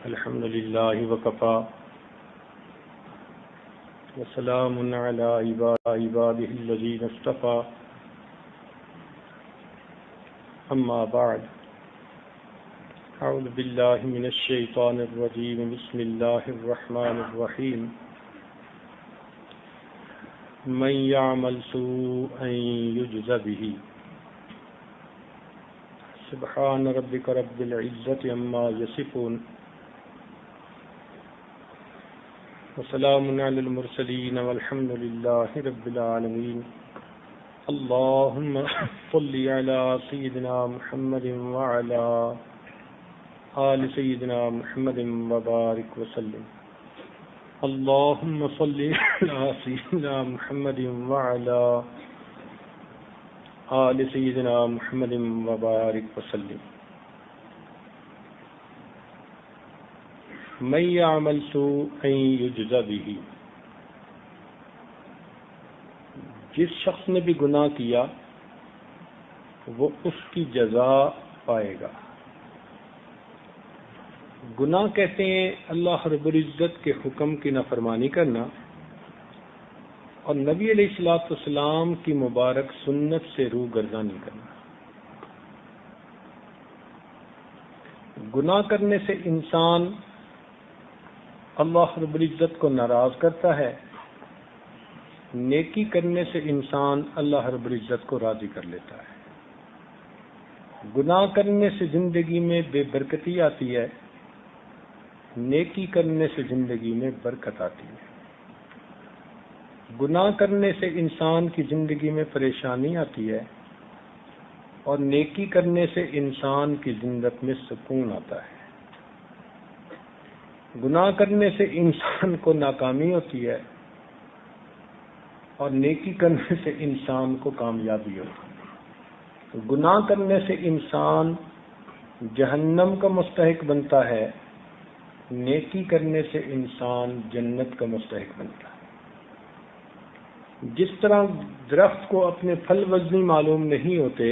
الحمد لله وكفى وسلام على عباده الذين اصطفى أما بعد أعوذ بالله من الشيطان الرجيم بسم الله الرحمن الرحيم من يعمل سوءا يجز به سبحان ربك رب العزة عما يصفون وسلام على المرسلين والحمد لله رب العالمين اللهم صل على سيدنا محمد وعلى آل سيدنا محمد وبارك وسلم اللهم صل على سيدنا محمد وعلى آل سيدنا محمد وبارك وسلم من يعمل سوءا يجز به جس شخص نے بھی گناہ کیا وہ اس کی جزا پائے گا۔ گناہ کہتے ہیں اللہ رب العزت کے حکم کی نافرمانی کرنا اور نبی علیہ الصلوۃ والسلام کی مبارک سنت سے روگردانی کرنا۔ گناہ کرنے سے انسان اللہ رب العزت کو ناراض کرتا ہے، نیکی کرنے سے انسان اللہ رب العزت کو راضی کر لیتا ہے۔ گناہ کرنے سے زندگی میں بے برکتی آتی ہے، نیکی کرنے سے زندگی میں برکت آتی ہے۔ گناہ کرنے سے انسان کی زندگی میں پریشانی آتی ہے اور نیکی کرنے سے انسان کی زندگی میں سکون آتا ہے۔ گناہ کرنے سے انسان کو ناکامی ہوتی ہے اور نیکی کرنے سے انسان کو کامیابی ہوتی ہے۔ گناہ کرنے سے انسان جہنم کا مستحق بنتا ہے، نیکی کرنے سے انسان جنت کا مستحق بنتا ہے۔ جس طرح درخت کو اپنے پھل وزنی معلوم نہیں ہوتے،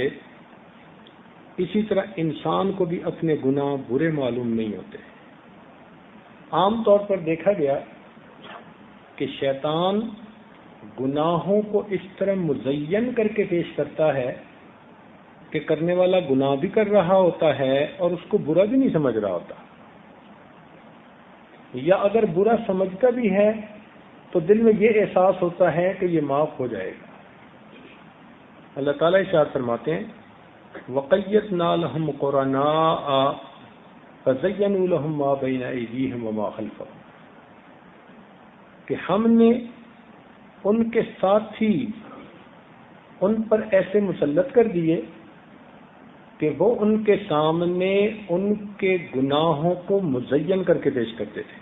اسی طرح انسان کو بھی اپنے گناہ برے معلوم نہیں ہوتے۔ عام طور پر دیکھا گیا کہ شیطان گناہوں کو اس طرح مزین کر کے پیش کرتا ہے کہ کرنے والا گناہ بھی کر رہا ہوتا ہے اور اس کو برا بھی نہیں سمجھ رہا ہوتا، یا اگر برا سمجھتا بھی ہے تو دل میں یہ احساس ہوتا ہے کہ یہ معاف ہو جائے گا۔ اللہ تعالیٰ ارشاد فرماتے ہیں وَقَيَّضْنَا لَهُمْ قُرَنَاءَ فَزَيَّنُوا لَهُم مَّا بَيْنَ أَيْدِيهِمْ وَمَا خَلْفَهُمْ، کہ ہم نے ان کے ساتھی ان پر ایسے مسلط کر دیے کہ وہ ان کے سامنے ان کے گناہوں کو مزین کر کے پیش کرتے تھے۔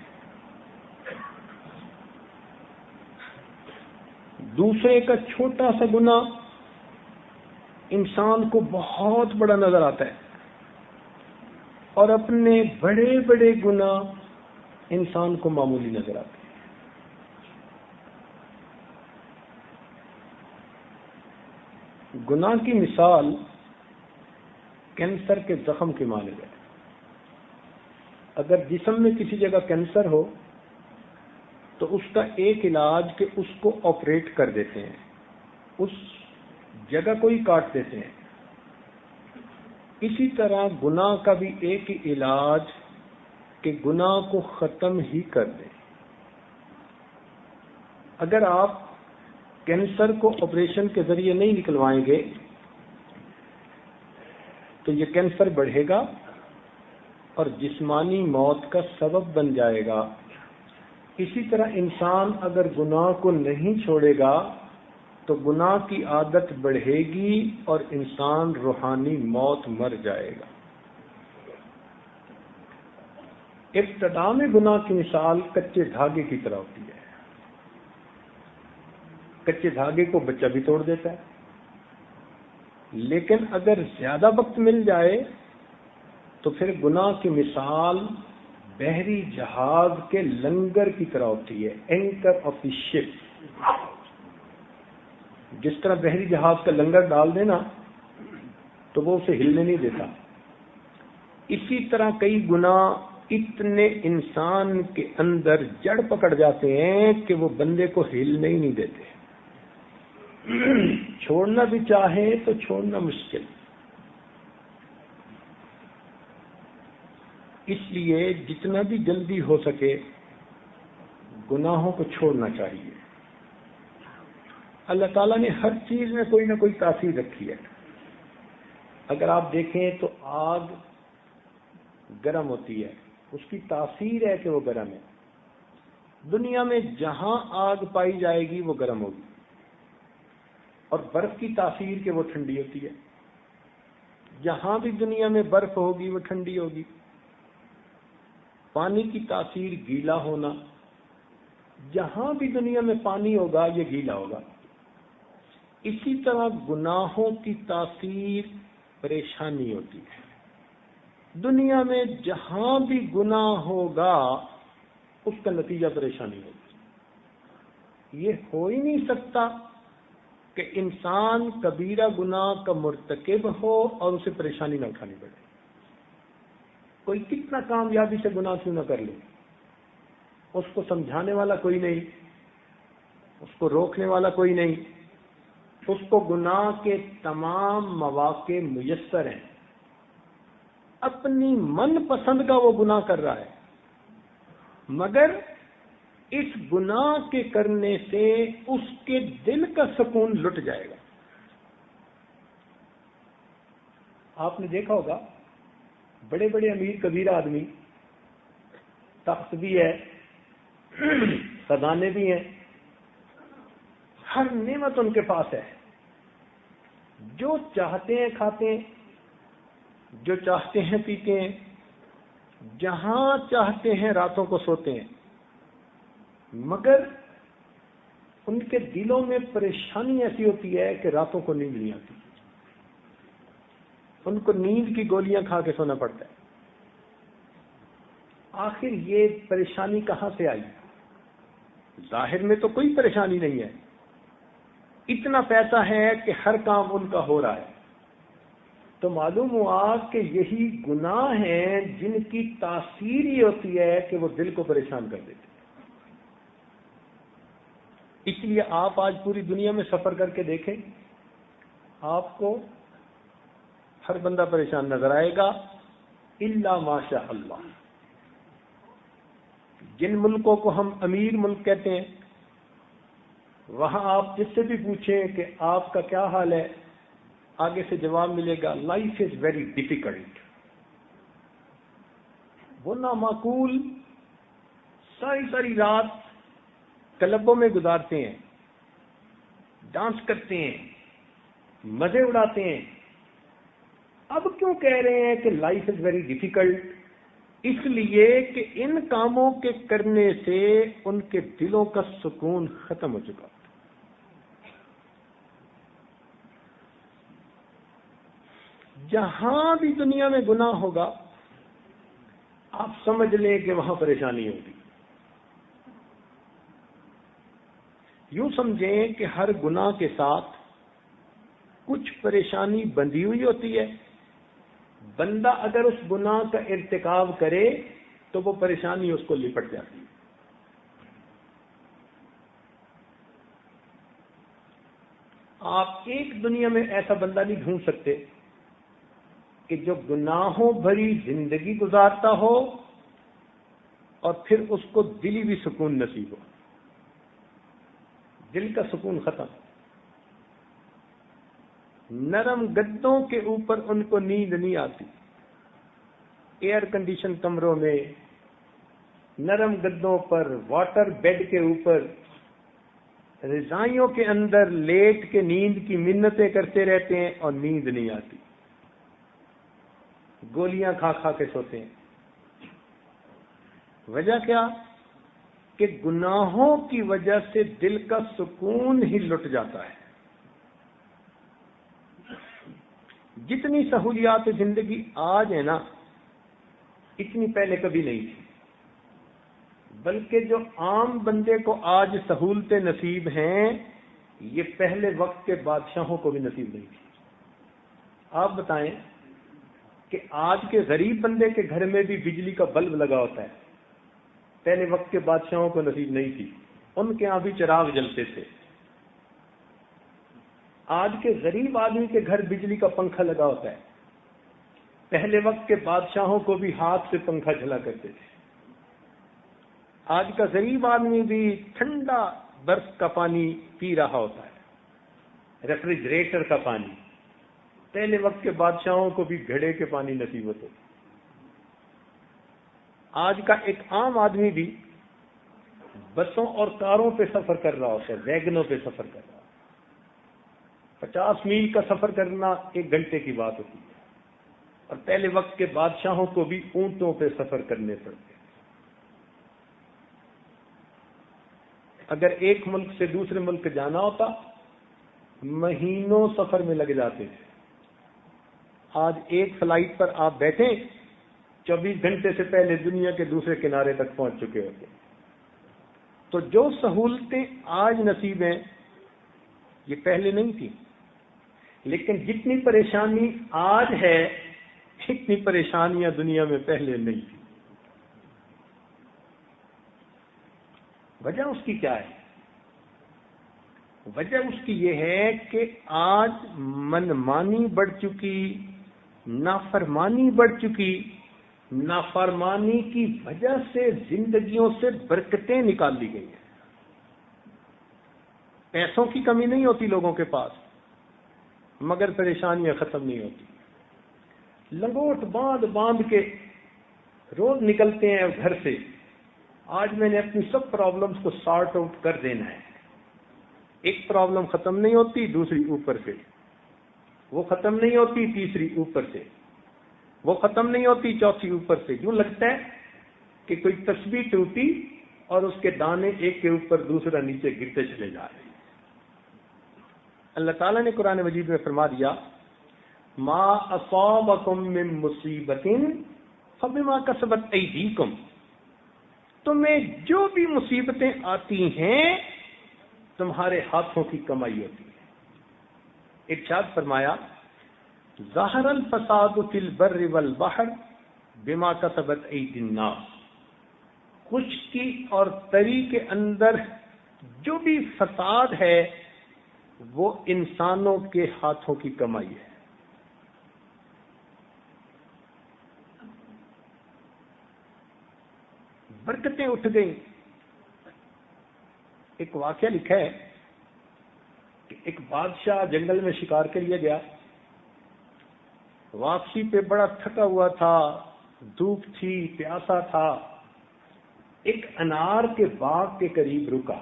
دوسرے کا چھوٹا سا گناہ انسان کو بہت بڑا نظر آتا ہے اور اپنے بڑے بڑے گناہ انسان کو معمولی نظر آتے ہیں۔ گناہ کی مثال کینسر کے زخم کی مانند ہے۔ اگر جسم میں کسی جگہ کینسر ہو تو اس کا ایک علاج کہ اس کو آپریٹ کر دیتے ہیں، اس جگہ کو ہی کاٹ دیتے ہیں۔ اسی طرح گناہ کا بھی ایک ہی علاج کہ گناہ کو ختم ہی کر دیں۔ اگر آپ کینسر کو آپریشن کے ذریعے نہیں نکلوائیں گے تو یہ کینسر بڑھے گا اور جسمانی موت کا سبب بن جائے گا۔ اسی طرح انسان اگر گناہ کو نہیں چھوڑے گا تو گناہ کی عادت بڑھے گی اور انسان روحانی موت مر جائے گا۔ ابتدا میں گناہ کی مثال کچے دھاگے کی طرح ہوتی ہے۔ کچے دھاگے کو بچہ بھی توڑ دیتا ہے، لیکن اگر زیادہ وقت مل جائے تو پھر گناہ کی مثال بحری جہاز کے لنگر کی طرح ہوتی ہے، اینکر آف دی شپ۔ جس طرح بحری جہاز کا لنگر ڈال دینا تو وہ اسے ہلنے نہیں دیتا، اسی طرح کئی گناہ اتنے انسان کے اندر جڑ پکڑ جاتے ہیں کہ وہ بندے کو ہلنے ہی نہیں دیتے. چھوڑنا بھی چاہے تو چھوڑنا مشکل. اس لیے جتنا بھی جلدی ہو سکے گناہوں کو چھوڑنا چاہیے. اللہ تعالیٰ نے ہر چیز میں کوئی نہ کوئی تاثیر رکھی ہے. اگر آپ دیکھیں تو آگ گرم ہوتی ہے، اس کی تاثیر ہے کہ وہ گرم ہے. دنیا میں جہاں آگ پائی جائے گی وہ گرم ہوگی، اور برف کی تاثیر کہ وہ ٹھنڈی ہوتی ہے. جہاں بھی دنیا میں برف ہوگی وہ ٹھنڈی ہوگی. پانی کی تاثیر گیلا ہونا، جہاں بھی دنیا میں پانی ہوگا یہ گیلا ہوگا. اسی طرح گناہوں کی تاثیر پریشانی ہوتی ہے. دنیا میں جہاں بھی گناہ ہوگا اس کا نتیجہ پریشانی ہوگی. یہ ہو ہی نہیں سکتا کہ انسان کبیرہ گناہ کا مرتکب ہو اور اسے پریشانی نہ اٹھانی پڑے. کوئی کتنا کامیابی سے گناہ کیوں نہ کر لے، اس کو سمجھانے والا کوئی نہیں، اس کو روکنے والا کوئی نہیں. اس کو گناہ کے تمام مواقع میسر ہیں. اپنی من پسند کا وہ گناہ کر رہا ہے، مگر اس گناہ کے کرنے سے اس کے دل کا سکون لٹ جائے گا. آپ نے دیکھا ہوگا بڑے بڑے امیر کبیرہ آدمی، تخت بھی ہے، خزانے بھی ہیں، ہر نعمت ان کے پاس ہے، جو چاہتے ہیں کھاتے ہیں، جو چاہتے ہیں پیتے ہیں، جہاں چاہتے ہیں راتوں کو سوتے ہیں. مگر ان کے دلوں میں پریشانی ایسی ہوتی ہے کہ راتوں کو نیند نہیں آتی. ان کو نیند کی گولیاں کھا کے سونا پڑتا ہے. آخر یہ پریشانی کہاں سے آئی؟ ظاہر میں تو کوئی پریشانی نہیں ہے، اتنا پیسہ ہے کہ ہر کام ان کا ہو رہا ہے. تو معلوم ہوا کہ یہی گناہ ہیں جن کی تاثیر یہ ہوتی ہے کہ وہ دل کو پریشان کر دیتے. اس لیے آپ آج پوری دنیا میں سفر کر کے دیکھیں، آپ کو ہر بندہ پریشان نظر آئے گا الا ماشاء اللہ. جن ملکوں کو ہم امیر ملک کہتے ہیں، وہاں آپ جس سے بھی پوچھیں کہ آپ کا کیا حال ہے، آگے سے جواب ملے گا لائف از ویری ڈیفیکلٹ. وہ نامعقول ساری ساری رات کلبوں میں گزارتے ہیں، ڈانس کرتے ہیں، مزے اڑاتے ہیں. اب کیوں کہہ رہے ہیں کہ لائف از ویری ڈیفیکلٹ؟ اس لیے کہ ان کاموں کے کرنے سے ان کے دلوں کا سکون ختم ہو چکا. جہاں بھی دنیا میں گناہ ہوگا آپ سمجھ لیں کہ وہاں پریشانی ہوگی. یوں سمجھیں کہ ہر گناہ کے ساتھ کچھ پریشانی بندھی ہوئی ہوتی ہے. بندہ اگر اس گناہ کا ارتکاب کرے تو وہ پریشانی اس کو لپٹ جاتی ہے. آپ ایک دنیا میں ایسا بندہ نہیں ڈھونڈ سکتے کہ جو گناہوں بھری زندگی گزارتا ہو اور پھر اس کو دلی بھی سکون نصیب ہو. دل کا سکون ختم. نرم گدوں کے اوپر ان کو نیند نہیں آتی. ایئر کنڈیشن کمروں میں، نرم گدوں پر، واٹر بیڈ کے اوپر، رضائیوں کے اندر لیٹ کے نیند کی منتیں کرتے رہتے ہیں اور نیند نہیں آتی. گولیاں کھا کھا کے سوتے ہیں. وجہ کیا؟ کہ گناہوں کی وجہ سے دل کا سکون ہی لٹ جاتا ہے. جتنی سہولیات زندگی آج ہے نا، اتنی پہلے کبھی نہیں تھی. بلکہ جو عام بندے کو آج سہولتیں نصیب ہیں یہ پہلے وقت کے بادشاہوں کو بھی نصیب نہیں تھی. آپ بتائیں کہ آج کے غریب بندے کے گھر میں بھی بجلی کا بلب لگا ہوتا ہے. پہلے وقت کے بادشاہوں کو نصیب نہیں تھی، ان کے ہاں بھی چراغ جلتے تھے. آج کے غریب آدمی کے گھر بجلی کا پنکھا لگا ہوتا ہے. پہلے وقت کے بادشاہوں کو بھی ہاتھ سے پنکھا جلا کرتے تھے. آج کا غریب آدمی بھی ٹھنڈا برف کا پانی پی رہا ہوتا ہے، ریفریجریٹر کا پانی. پہلے وقت کے بادشاہوں کو بھی گھڑے کے پانی نصیب ہوتے تھے. آج کا ایک عام آدمی بھی بسوں اور کاروں پہ سفر کر رہا ہوتا ہے، ویگنوں پہ سفر کر رہا ہوتا ہے. 50 میل کا سفر کرنا 1 گھنٹے کی بات ہوتی ہے. اور پہلے وقت کے بادشاہوں کو بھی اونٹوں پہ سفر کرنے پڑتے. اگر ایک ملک سے دوسرے ملک جانا ہوتا مہینوں سفر میں لگ جاتے تھے. آج ایک فلائٹ پر آپ بیٹھیں 24 گھنٹے سے پہلے دنیا کے دوسرے کنارے تک پہنچ چکے ہوتے. تو جو سہولتیں آج نصیب ہیں یہ پہلے نہیں تھی. لیکن جتنی پریشانی آج ہے اتنی پریشانیاں دنیا میں پہلے نہیں تھی. وجہ اس کی کیا ہے؟ وجہ اس کی یہ ہے کہ آج منمانی بڑھ چکی، نافرمانی بڑھ چکی. نافرمانی کی وجہ سے زندگیوں سے برکتیں نکال لی گئی ہیں. پیسوں کی کمی نہیں ہوتی لوگوں کے پاس، مگر پریشانیاں ختم نہیں ہوتی. لنگوٹ باندھ کے روز نکلتے ہیں گھر سے. آج میں نے اپنی سب پرابلمز کو سارٹ آؤٹ کر دینا ہے. ایک پرابلم ختم نہیں ہوتی، دوسری اوپر سے، وہ ختم نہیں ہوتی، تیسری اوپر سے، وہ ختم نہیں ہوتی، چوتھی اوپر سے. یوں لگتا ہے کہ کوئی تسبیح ٹوٹی اور اس کے دانے ایک کے اوپر دوسرا نیچے گرتے چلے جا رہے ہیں. اللہ تعالیٰ نے قرآن مجید میں فرما دیا ما اصابکم من مصیبت فبما کسبت ایدیکم. تمہیں جو بھی مصیبتیں آتی ہیں تمہارے ہاتھوں کی کمائی ہوتی ہے. ارشاد فرمایا ظاہر الفساد فی البر والبحر بما کسبت ایدی الناس. خشکی اور تری کے اندر جو بھی فساد ہے وہ انسانوں کے ہاتھوں کی کمائی ہے. برکتیں اٹھ گئیں. ایک واقعہ لکھا ہے کہ ایک بادشاہ جنگل میں شکار کے لیے گیا. واپسی پہ بڑا تھکا ہوا تھا، دھوپ تھی، پیاسا تھا. ایک انار کے باغ کے قریب رکا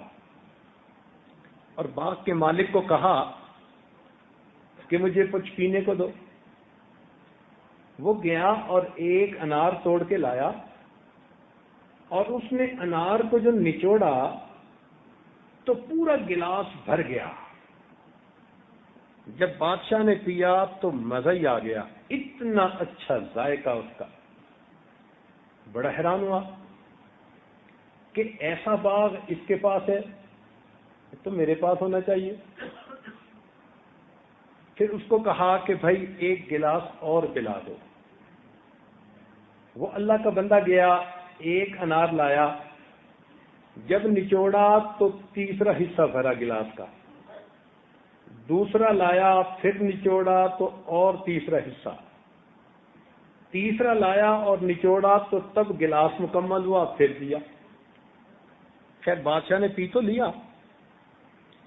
اور باغ کے مالک کو کہا کہ مجھے کچھ پینے کو دو. وہ گیا اور ایک انار توڑ کے لایا اور اس نے انار کو جو نچوڑا تو پورا گلاس بھر گیا. جب بادشاہ نے پیا تو مزہ ہی آ گیا، اتنا اچھا ذائقہ اس کا. بڑا حیران ہوا کہ ایسا باغ اس کے پاس ہے تو میرے پاس ہونا چاہیے. پھر اس کو کہا کہ بھائی ایک گلاس اور پلا دو. وہ اللہ کا بندہ گیا، ایک انار لایا، جب نچوڑا تو تیسرا حصہ بھرا گلاس کا. دوسرا لایا، پھر نچوڑا تو اور تیسرا حصہ. تیسرا لایا اور نچوڑا تو تب گلاس مکمل ہوا، پھر دیا. خیر بادشاہ نے پی تو لیا.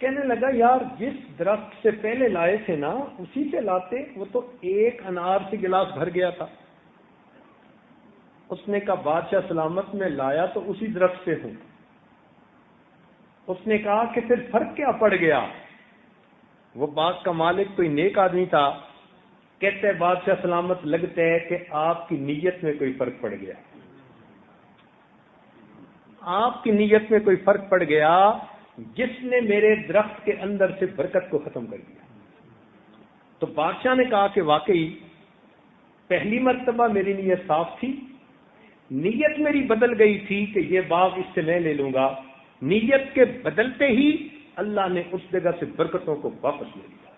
کہنے لگا یار جس درخت سے پہلے لائے تھے نا اسی سے لاتے، وہ تو ایک انار سے گلاس بھر گیا تھا. اس نے کہا بادشاہ سلامت میں لایا تو اسی درخت سے ہوں. اس نے کہا کہ پھر فرق کیا پڑ گیا؟ وہ باغ کا مالک کوئی نیک آدمی تھا. کہتے ہیں بادشاہ سلامت لگتا ہے کہ آپ کی نیت میں کوئی فرق پڑ گیا. آپ کی نیت میں کوئی فرق پڑ گیا جس نے میرے درخت کے اندر سے برکت کو ختم کر دیا. تو بادشاہ نے کہا کہ واقعی پہلی مرتبہ میری نیت صاف تھی، نیت میری بدل گئی تھی کہ یہ باغ اس سے میں لے لوں گا. نیت کے بدلتے ہی اللہ نے اس جگہ سے برکتوں کو واپس لے لیا.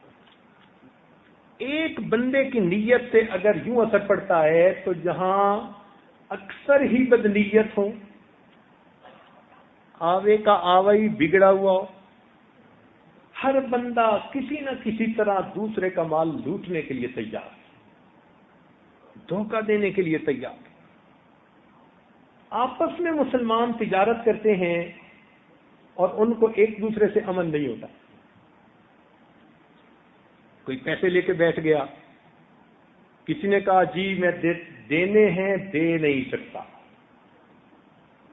ایک بندے کی نیت سے اگر یوں اثر پڑتا ہے تو جہاں اکثر ہی بدنیت ہو، آوے کا آوا ہی بگڑا ہوا ہو، ہر بندہ کسی نہ کسی طرح دوسرے کا مال لوٹنے کے لیے تیار، دھوکہ دینے کے لیے تیار، آپس میں مسلمان تجارت کرتے ہیں اور ان کو ایک دوسرے سے امن نہیں ہوتا، کوئی پیسے لے کے بیٹھ گیا، کسی نے کہا جی میں دینے ہیں دے نہیں سکتا،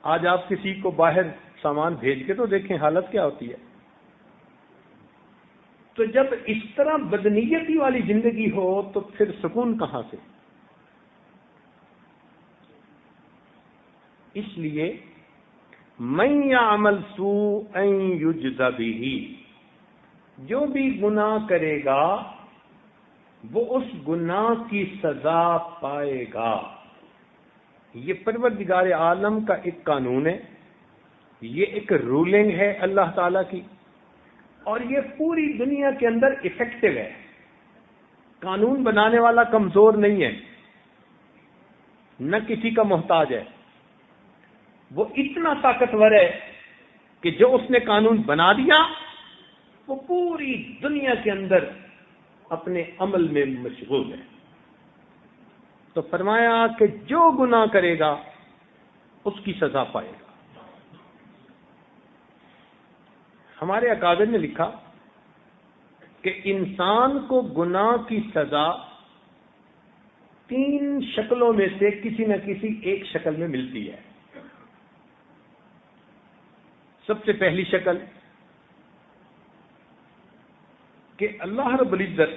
آج آپ کسی کو باہر سامان بھیج کے تو دیکھیں حالت کیا ہوتی ہے۔ تو جب اس طرح بدنیتی والی زندگی ہو تو پھر سکون کہاں سے؟ اس لیے من یعمل سوءا یجز بہ، جو بھی گناہ کرے گا وہ اس گناہ کی سزا پائے گا۔ یہ پروردگار عالم کا ایک قانون ہے، یہ ایک رولنگ ہے اللہ تعالی کی، اور یہ پوری دنیا کے اندر افیکٹو ہے۔ قانون بنانے والا کمزور نہیں ہے، نہ کسی کا محتاج ہے، وہ اتنا طاقتور ہے کہ جو اس نے قانون بنا دیا وہ پوری دنیا کے اندر اپنے عمل میں مشغول ہے۔ تو فرمایا کہ جو گناہ کرے گا اس کی سزا پائے گا۔ ہمارے اکابر نے لکھا کہ انسان کو گناہ کی سزا 3 شکلوں میں سے کسی نہ کسی ایک شکل میں ملتی ہے۔ سب سے پہلی شکل کہ اللہ رب العزت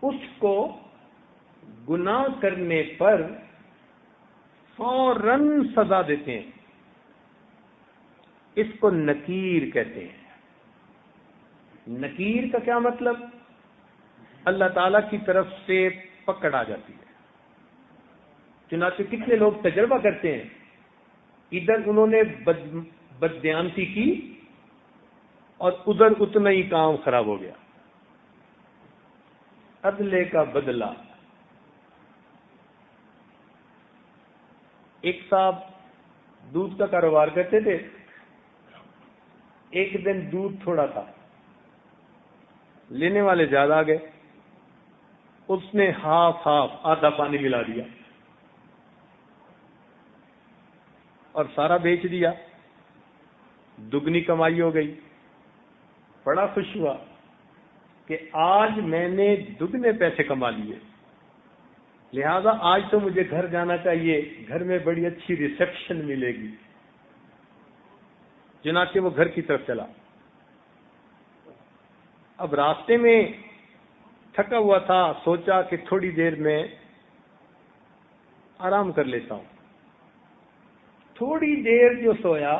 اس کو گناہ کرنے پر فوراً سزا دیتے ہیں، اس کو نکیر کہتے ہیں۔ نکیر کا کیا مطلب؟ اللہ تعالی کی طرف سے پکڑ آ جاتی ہے۔ چنانچہ کتنے لوگ تجربہ کرتے ہیں، ادھر انہوں نے بددیانتی کی اور ادھر اتنا ہی کام خراب ہو گیا۔ عدلے کا بدلہ۔ ایک صاحب دودھ کا کاروبار کرتے تھے، ایک دن دودھ تھوڑا تھا، لینے والے زیادہ آ گئے، اس نے ہاف آدھا پانی ملا دیا اور سارا بیچ دیا، دگنی کمائی ہو گئی۔ بڑا خوش ہوا کہ آج میں نے دگنے پیسے کما لیے، لہذا آج تو مجھے گھر جانا چاہیے، گھر میں بڑی اچھی ریسپشن ملے گی۔ چنانچہ وہ گھر کی طرف چلا۔ اب راستے میں تھکا ہوا تھا، سوچا کہ تھوڑی دیر میں آرام کر لیتا ہوں۔ تھوڑی دیر جو سویا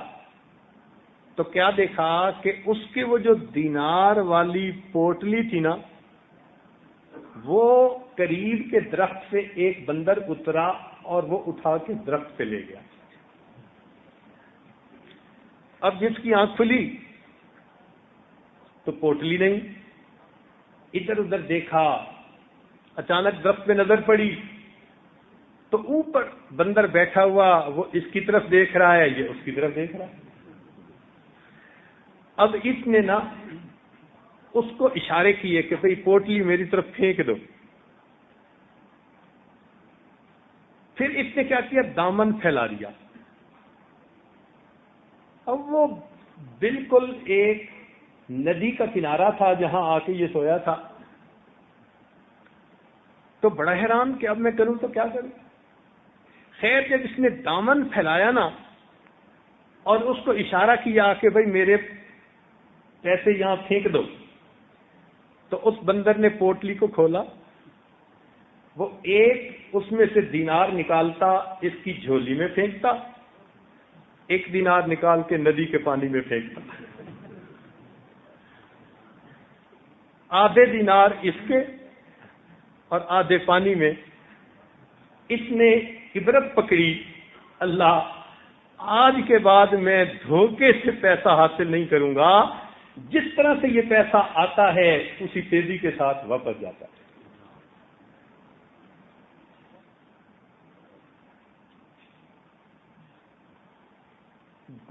تو کیا دیکھا کہ اس کے وہ جو دینار والی پوٹلی تھی نا، وہ قریب کے درخت سے ایک بندر اترا اور وہ اٹھا کے درخت پہ لے گیا۔ اب جس کی آنکھ کھلی تو پوٹلی نہیں، ادھر ادھر دیکھا، اچانک درخت پہ نظر پڑی تو اوپر بندر بیٹھا ہوا، وہ اس کی طرف دیکھ رہا ہے، یہ اس کی طرف دیکھ رہا ہے۔ اب اس نے نا اس کو اشارے کیے کہ بھئی پوٹلی میری طرف پھینک دو۔ پھر اس نے کیا کیا، دامن پھیلا دیا۔ اب وہ بالکل ایک ندی کا کنارہ تھا جہاں آ کے یہ سویا تھا، تو بڑا حیران کہ اب میں کروں تو کیا کروں۔ خیر جب اس نے دامن پھیلایا نا اور اس کو اشارہ کیا کہ بھئی میرے پیسے یہاں پھینک دو، تو اس بندر نے پوٹلی کو کھولا، وہ ایک اس میں سے دینار نکالتا، اس کی جھولی میں پھینکتا، ایک دینار نکال کے ندی کے پانی میں پھینکتا، آدھے دینار اس کے اور آدھے پانی میں۔ اس نے عبرت پکڑی، اللہ آج کے بعد میں دھوکے سے پیسہ حاصل نہیں کروں گا، جس طرح سے یہ پیسہ آتا ہے اسی تیزی کے ساتھ واپس جاتا ہے.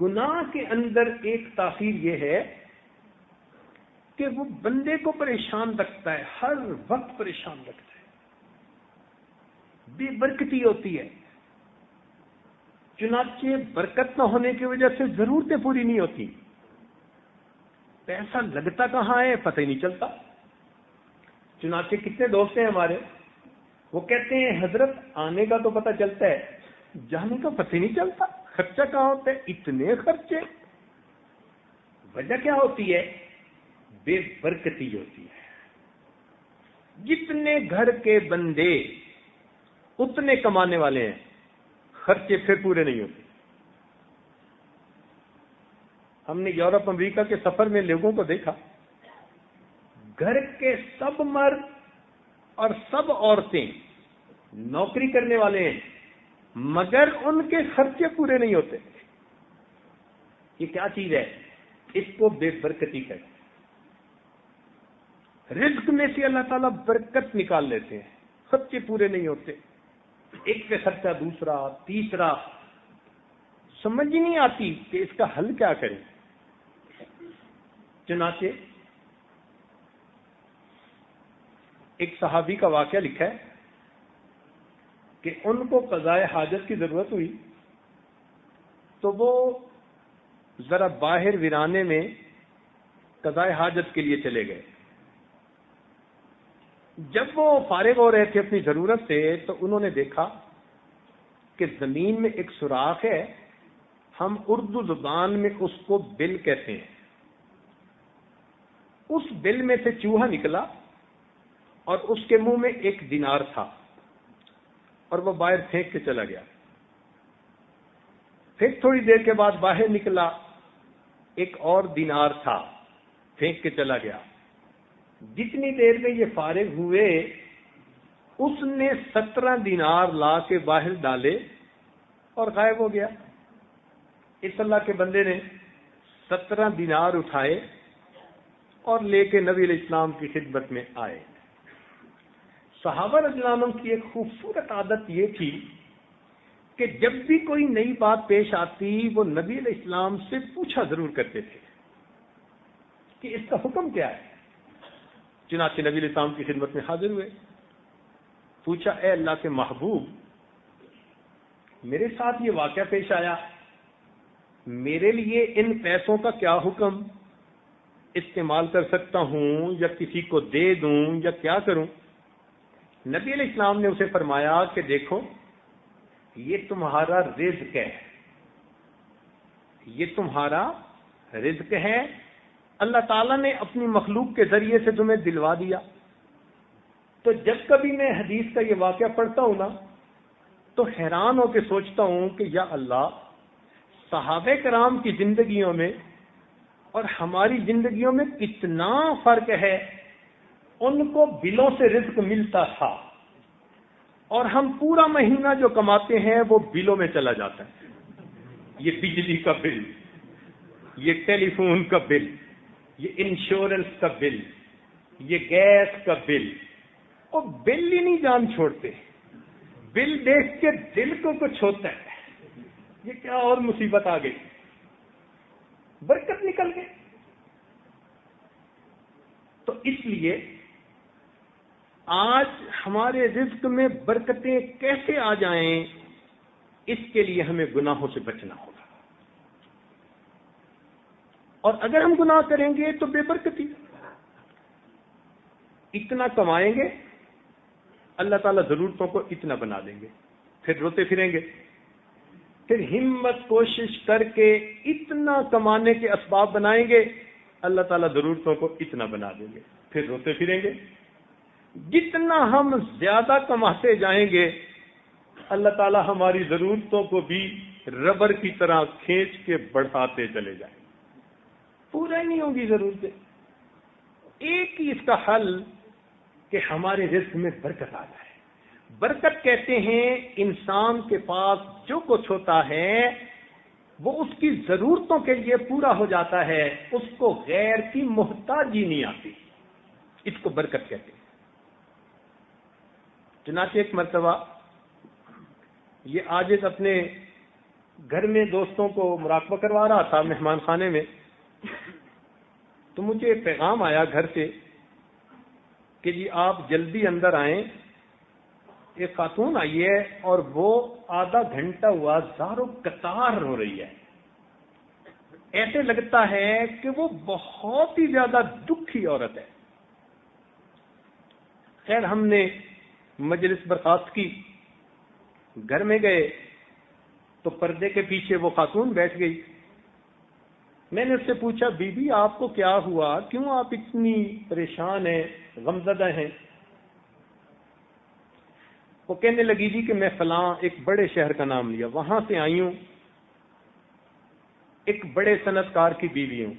گناہ کے اندر ایک تاثیر یہ ہے کہ وہ بندے کو پریشان رکھتا ہے، ہر وقت پریشان رکھتا ہے، بے برکتی ہوتی ہے. چنانچہ برکت نہ ہونے کی وجہ سے ضرورتیں پوری نہیں ہوتی. پیسہ لگتا کہاں ہے پتہ ہی نہیں چلتا. چنانچہ کتنے دوست ہیں ہمارے، وہ کہتے ہیں حضرت آنے کا تو پتہ چلتا ہے، جانے کا پتہ ہی نہیں چلتا. خرچہ کہاں ہوتا ہے، اتنے خرچے. وجہ کیا ہوتی ہے؟ بے برکتی ہوتی ہے. جتنے گھر کے بندے اتنے کمانے والے ہیں، خرچے پھر پورے نہیں ہوتے. ہم نے یورپ امریکہ کے سفر میں لوگوں کو دیکھا، گھر کے سب مرد اور سب عورتیں نوکری کرنے والے ہیں، مگر ان کے خرچے پورے نہیں ہوتے. یہ کیا چیز ہے؟ اس کو بے برکتی کہتے ہیں. رزق میں سے اللہ تعالیٰ برکت نکال لیتے ہیں، خرچے پورے نہیں ہوتے. ایک پہ خرچہ، دوسرا، تیسرا، سمجھ ہی نہیں آتی کہ اس کا حل کیا کریں. چنانچہ ایک صحابی کا واقعہ لکھا ہے کہ ان کو قضاء حاجت کی ضرورت ہوئی تو وہ ذرا باہر ویرانے میں قضاء حاجت کے لیے چلے گئے. جب وہ فارغ ہو رہے تھے اپنی ضرورت سے تو انہوں نے دیکھا کہ زمین میں ایک سوراخ ہے، ہم اردو زبان میں اس کو بل کہتے ہیں. اس بل میں سے چوہا نکلا اور اس کے منہ میں ایک دینار تھا اور وہ باہر پھینک کے چلا گیا. پھر تھوڑی دیر کے بعد باہر نکلا، ایک اور دینار تھا، پھینک کے چلا گیا. جتنی دیر میں یہ فارغ ہوئے اس نے 17 دینار لا کے باہر ڈالے اور غائب ہو گیا. اس اللہ کے بندے نے 17 دینار اٹھائے اور لے کے نبی علیہ السلام کی خدمت میں آئے. صحابہ رضی اللہ عنہم کی ایک خوبصورت عادت یہ تھی کہ جب بھی کوئی نئی بات پیش آتی وہ نبی علیہ السلام سے پوچھا ضرور کرتے تھے کہ اس کا حکم کیا ہے. چنانچہ نبی علیہ السلام کی خدمت میں حاضر ہوئے، پوچھا اے اللہ کے محبوب، میرے ساتھ یہ واقعہ پیش آیا، میرے لیے ان پیسوں کا کیا حکم؟ استعمال کر سکتا ہوں یا کسی کو دے دوں یا کیا کروں؟ نبی علیہ السلام نے اسے فرمایا کہ دیکھو یہ تمہارا رزق ہے، یہ تمہارا رزق ہے، اللہ تعالیٰ نے اپنی مخلوق کے ذریعے سے تمہیں دلوا دیا. تو جب کبھی میں حدیث کا یہ واقعہ پڑھتا ہوں نا تو حیران ہو کے سوچتا ہوں کہ یا اللہ، صحابہ کرام کی زندگیوں میں اور ہماری زندگیوں میں کتنا فرق ہے. ان کو بلوں سے رزق ملتا تھا اور ہم پورا مہینہ جو کماتے ہیں وہ بلوں میں چلا جاتا ہے. یہ بجلی کا بل، یہ ٹیلی فون کا بل، یہ انشورنس کا بل، یہ گیس کا بل، اور بل ہی نہیں جان چھوڑتے. بل دیکھ کے دل کو کچھ ہوتا ہے، یہ کیا اور مصیبت آ گئی، برکت نکل گئی. تو اس لیے آج ہمارے رزق میں برکتیں کیسے آ جائیں، اس کے لیے ہمیں گناہوں سے بچنا ہوگا. اور اگر ہم گناہ کریں گے تو بے برکتی. اتنا کمائیں گے اللہ تعالیٰ ضرورتوں کو اتنا بنا دیں گے، پھر روتے پھریں گے. پھر ہمت کوشش کر کے اتنا کمانے کے اسباب بنائیں گے، اللہ تعالیٰ ضرورتوں کو اتنا بنا دیں گے، پھر روتے پھریں گے. جتنا ہم زیادہ کماتے جائیں گے اللہ تعالیٰ ہماری ضرورتوں کو بھی ربر کی طرح کھینچ کے بڑھاتے چلے جائیں، پورا نہیں ہوگی ضرورتیں. ایک ہی اس کا حل کہ ہمارے رزق میں برکت آ جائے. برکت کہتے ہیں انسان کے پاس جو کچھ ہوتا ہے وہ اس کی ضرورتوں کے لیے پورا ہو جاتا ہے، اس کو غیر کی محتاجی نہیں آتی، اس کو برکت کہتے ہیں۔ چنانچہ ایک مرتبہ یہ عاجز اپنے گھر میں دوستوں کو مراقبہ کروا رہا تھا مہمان خانے میں، تو مجھے پیغام آیا گھر سے کہ جی آپ جلدی اندر آئیں، ایک خاتون آئی ہے اور وہ آدھا گھنٹہ ہوا زارو قطار رو رہی ہے، ایسے لگتا ہے کہ وہ بہت ہی زیادہ دکھی عورت ہے۔ خیر ہم نے مجلس برخاست کی، گھر میں گئے تو پردے کے پیچھے وہ خاتون بیٹھ گئی۔ میں نے اس سے پوچھا بی بی آپ کو کیا ہوا، کیوں آپ اتنی پریشان ہیں، غمزدہ ہیں؟ وہ کہنے لگی جی کہ میں فلاں ایک بڑے شہر کا نام لیا، وہاں سے آئی ہوں، ایک بڑے صنعت کار کی بیوی ہوں،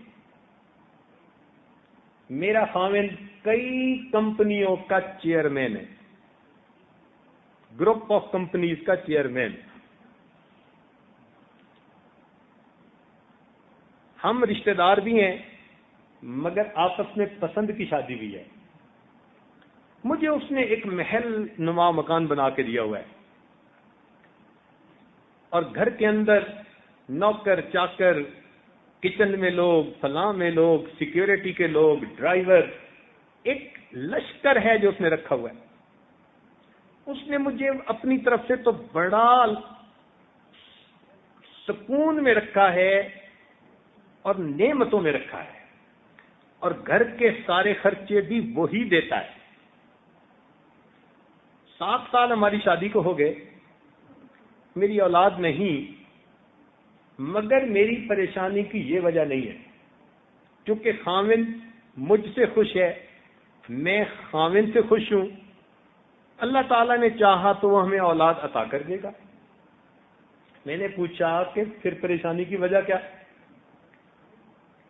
میرا خاوند کئی کمپنیوں کا چیئرمین ہے، گروپ آف کمپنیز کا چیئرمین، ہم رشتہ دار بھی ہیں مگر آپس میں پسند کی شادی بھی ہے، مجھے اس نے ایک محل نما مکان بنا کے دیا ہوا ہے، اور گھر کے اندر نوکر چاکر، کچن میں لوگ، فلاں میں لوگ، سیکیورٹی کے لوگ، ڈرائیور، ایک لشکر ہے جو اس نے رکھا ہوا ہے۔ اس نے مجھے اپنی طرف سے تو بڑا سکون میں رکھا ہے اور نعمتوں میں رکھا ہے، اور گھر کے سارے خرچے بھی وہی دیتا ہے۔ 7 سال ہماری شادی کو ہو گئے، میری اولاد نہیں، مگر میری پریشانی کی یہ وجہ نہیں ہے، کیونکہ خاوند مجھ سے خوش ہے، میں خاوند سے خوش ہوں، اللہ تعالیٰ نے چاہا تو وہ ہمیں اولاد عطا کر دے گا۔ میں نے پوچھا کہ پھر پریشانی کی وجہ کیا؟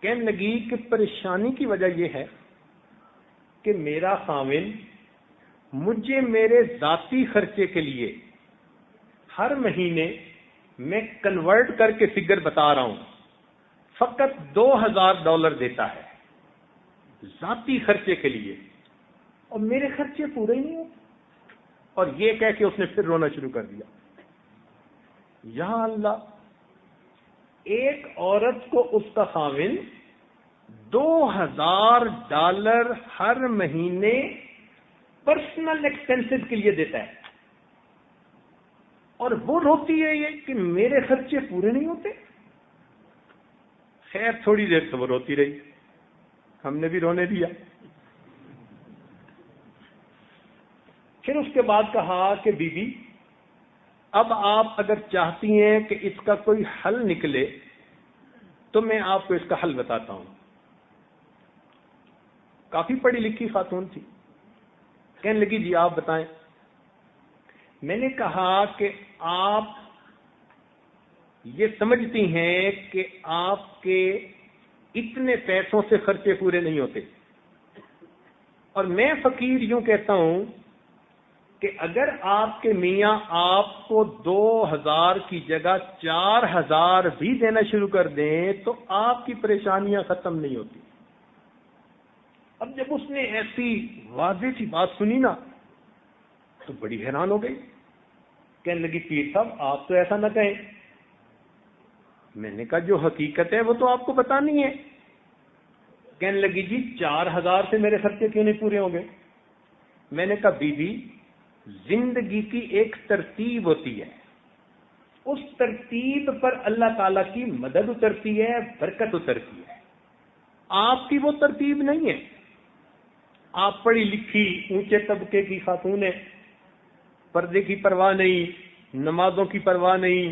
کہنے لگی کہ پریشانی کی وجہ یہ ہے کہ میرا خاوند مجھے میرے ذاتی خرچے کے لیے ہر مہینے میں کنورٹ کر کے فگر بتا رہا ہوں، فقط $2000 دیتا ہے ذاتی خرچے کے لیے، اور میرے خرچے پورے ہی نہیں ہوتے۔ اور یہ کہہ کے اس نے پھر رونا شروع کر دیا۔ یا اللہ، ایک عورت کو اس کا خاوند $2000 ہر مہینے پرسنل ایکسپینسز کے لیے دیتا ہے، اور وہ روتی ہے یہ کہ میرے خرچے پورے نہیں ہوتے۔ خیر تھوڑی دیر تو وہ روتی رہی، ہم نے بھی رونے دیا۔ پھر اس کے بعد کہا کہ بی بی اب آپ اگر چاہتی ہیں کہ اس کا کوئی حل نکلے تو میں آپ کو اس کا حل بتاتا ہوں۔ کافی پڑھی لکھی خاتون تھی، کہنے لگی جی آپ بتائیں۔ میں نے کہا کہ آپ یہ سمجھتی ہیں کہ آپ کے اتنے پیسوں سے خرچے پورے نہیں ہوتے، اور میں فقیر یوں کہتا ہوں کہ اگر آپ کے میاں آپ کو 2000 کی جگہ 4000 بھی دینا شروع کر دیں تو آپ کی پریشانیاں ختم نہیں ہوتی۔ اب جب اس نے ایسی واضح سی بات سنی نا تو بڑی حیران ہو گئی، کہنے لگی پیر صاحب آپ تو ایسا نہ کہیں۔ میں نے کہا جو حقیقت ہے وہ تو آپ کو بتانی ہے۔ کہنے لگی جی 4000 سے میرے خرچے کیوں نہیں پورے ہوں گے؟ میں نے کہا بی بی زندگی کی ایک ترتیب ہوتی ہے، اس ترتیب پر اللہ تعالیٰ کی مدد اترتی ہے، برکت اترتی ہے، آپ کی وہ ترتیب نہیں ہے۔ آپ پڑھی لکھی اونچے طبقے کی خاتون ہیں، پردے کی پرواہ نہیں، نمازوں کی پرواہ نہیں،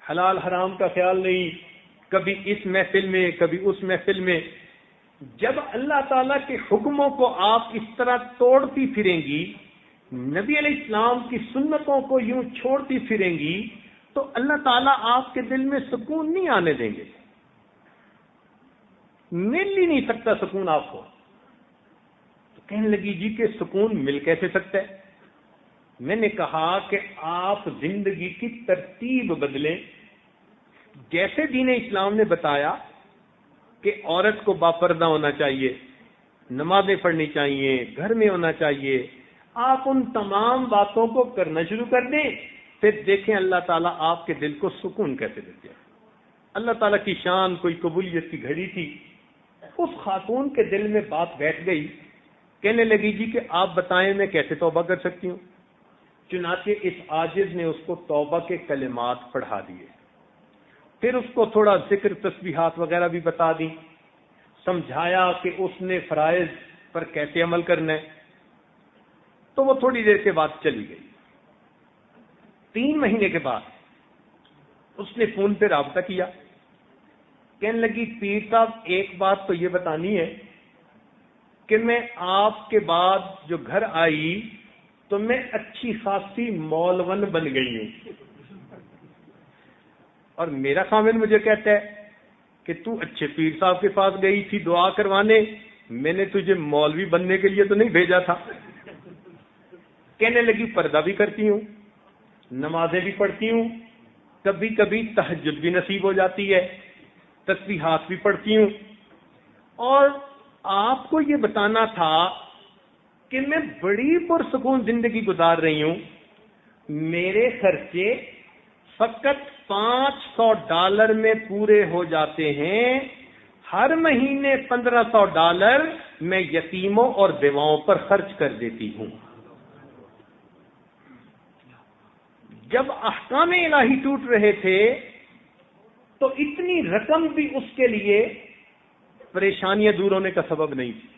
حلال حرام کا خیال نہیں، کبھی اس محفل میں کبھی اس محفل میں۔ جب اللہ تعالیٰ کے حکموں کو آپ اس طرح توڑتی پھریں گی، نبی علیہ السلام کی سنتوں کو یوں چھوڑتی پھریں گی، تو اللہ تعالیٰ آپ کے دل میں سکون نہیں آنے دیں گے، مل ہی نہیں سکتا سکون آپ کو۔ تو کہنے لگی جی کہ سکون مل کیسے سکتا ہے؟ میں نے کہا کہ آپ زندگی کی ترتیب بدلیں، جیسے دین اسلام نے بتایا کہ عورت کو باپردہ ہونا چاہیے، نمازیں پڑھنی چاہیے، گھر میں ہونا چاہیے، آپ ان تمام باتوں کو کرنا شروع کر دیں، پھر دیکھیں اللہ تعالیٰ آپ کے دل کو سکون کیسے دیتے ہیں۔ اللہ تعالیٰ کی شان کوئی قبولیت کی گھڑی تھی، اس خاتون کے دل میں بات بیٹھ گئی، کہنے لگی جی کہ آپ بتائیں میں کیسے توبہ کر سکتی ہوں۔ چنانچہ اس عاجز نے اس کو توبہ کے کلمات پڑھا دیے، پھر اس کو تھوڑا ذکر تسبیحات وغیرہ بھی بتا دی، سمجھایا کہ اس نے فرائض پر کیسے عمل کرنا ہے، تو وہ تھوڑی دیر کے بعد چلی گئی۔ 3 مہینے کے بعد اس نے فون پہ رابطہ کیا، کہنے لگی پیر صاحب ایک بات تو یہ بتانی ہے کہ میں آپ کے بعد جو گھر آئی تو میں اچھی خاصی مولون بن گئی ہوں، اور میرا خامن مجھے کہتا ہے کہ تو اچھے پیر صاحب کے پاس گئی تھی دعا کروانے، میں نے تجھے مولوی بننے کے لیے تو نہیں بھیجا تھا۔ کہنے لگی پردہ بھی کرتی ہوں، نمازیں بھی پڑھتی ہوں، کبھی کبھی تہجد بھی نصیب ہو جاتی ہے، تسبیحات بھی پڑھتی ہوں، اور آپ کو یہ بتانا تھا کہ میں بڑی پرسکون زندگی گزار رہی ہوں، میرے خرچے فقط $500 میں پورے ہو جاتے ہیں، ہر مہینے $1500 میں یتیموں اور بیواؤں پر خرچ کر دیتی ہوں۔ جب احکام الہی ٹوٹ رہے تھے تو اتنی رقم بھی اس کے لیے پریشانیاں دور ہونے کا سبب نہیں تھی۔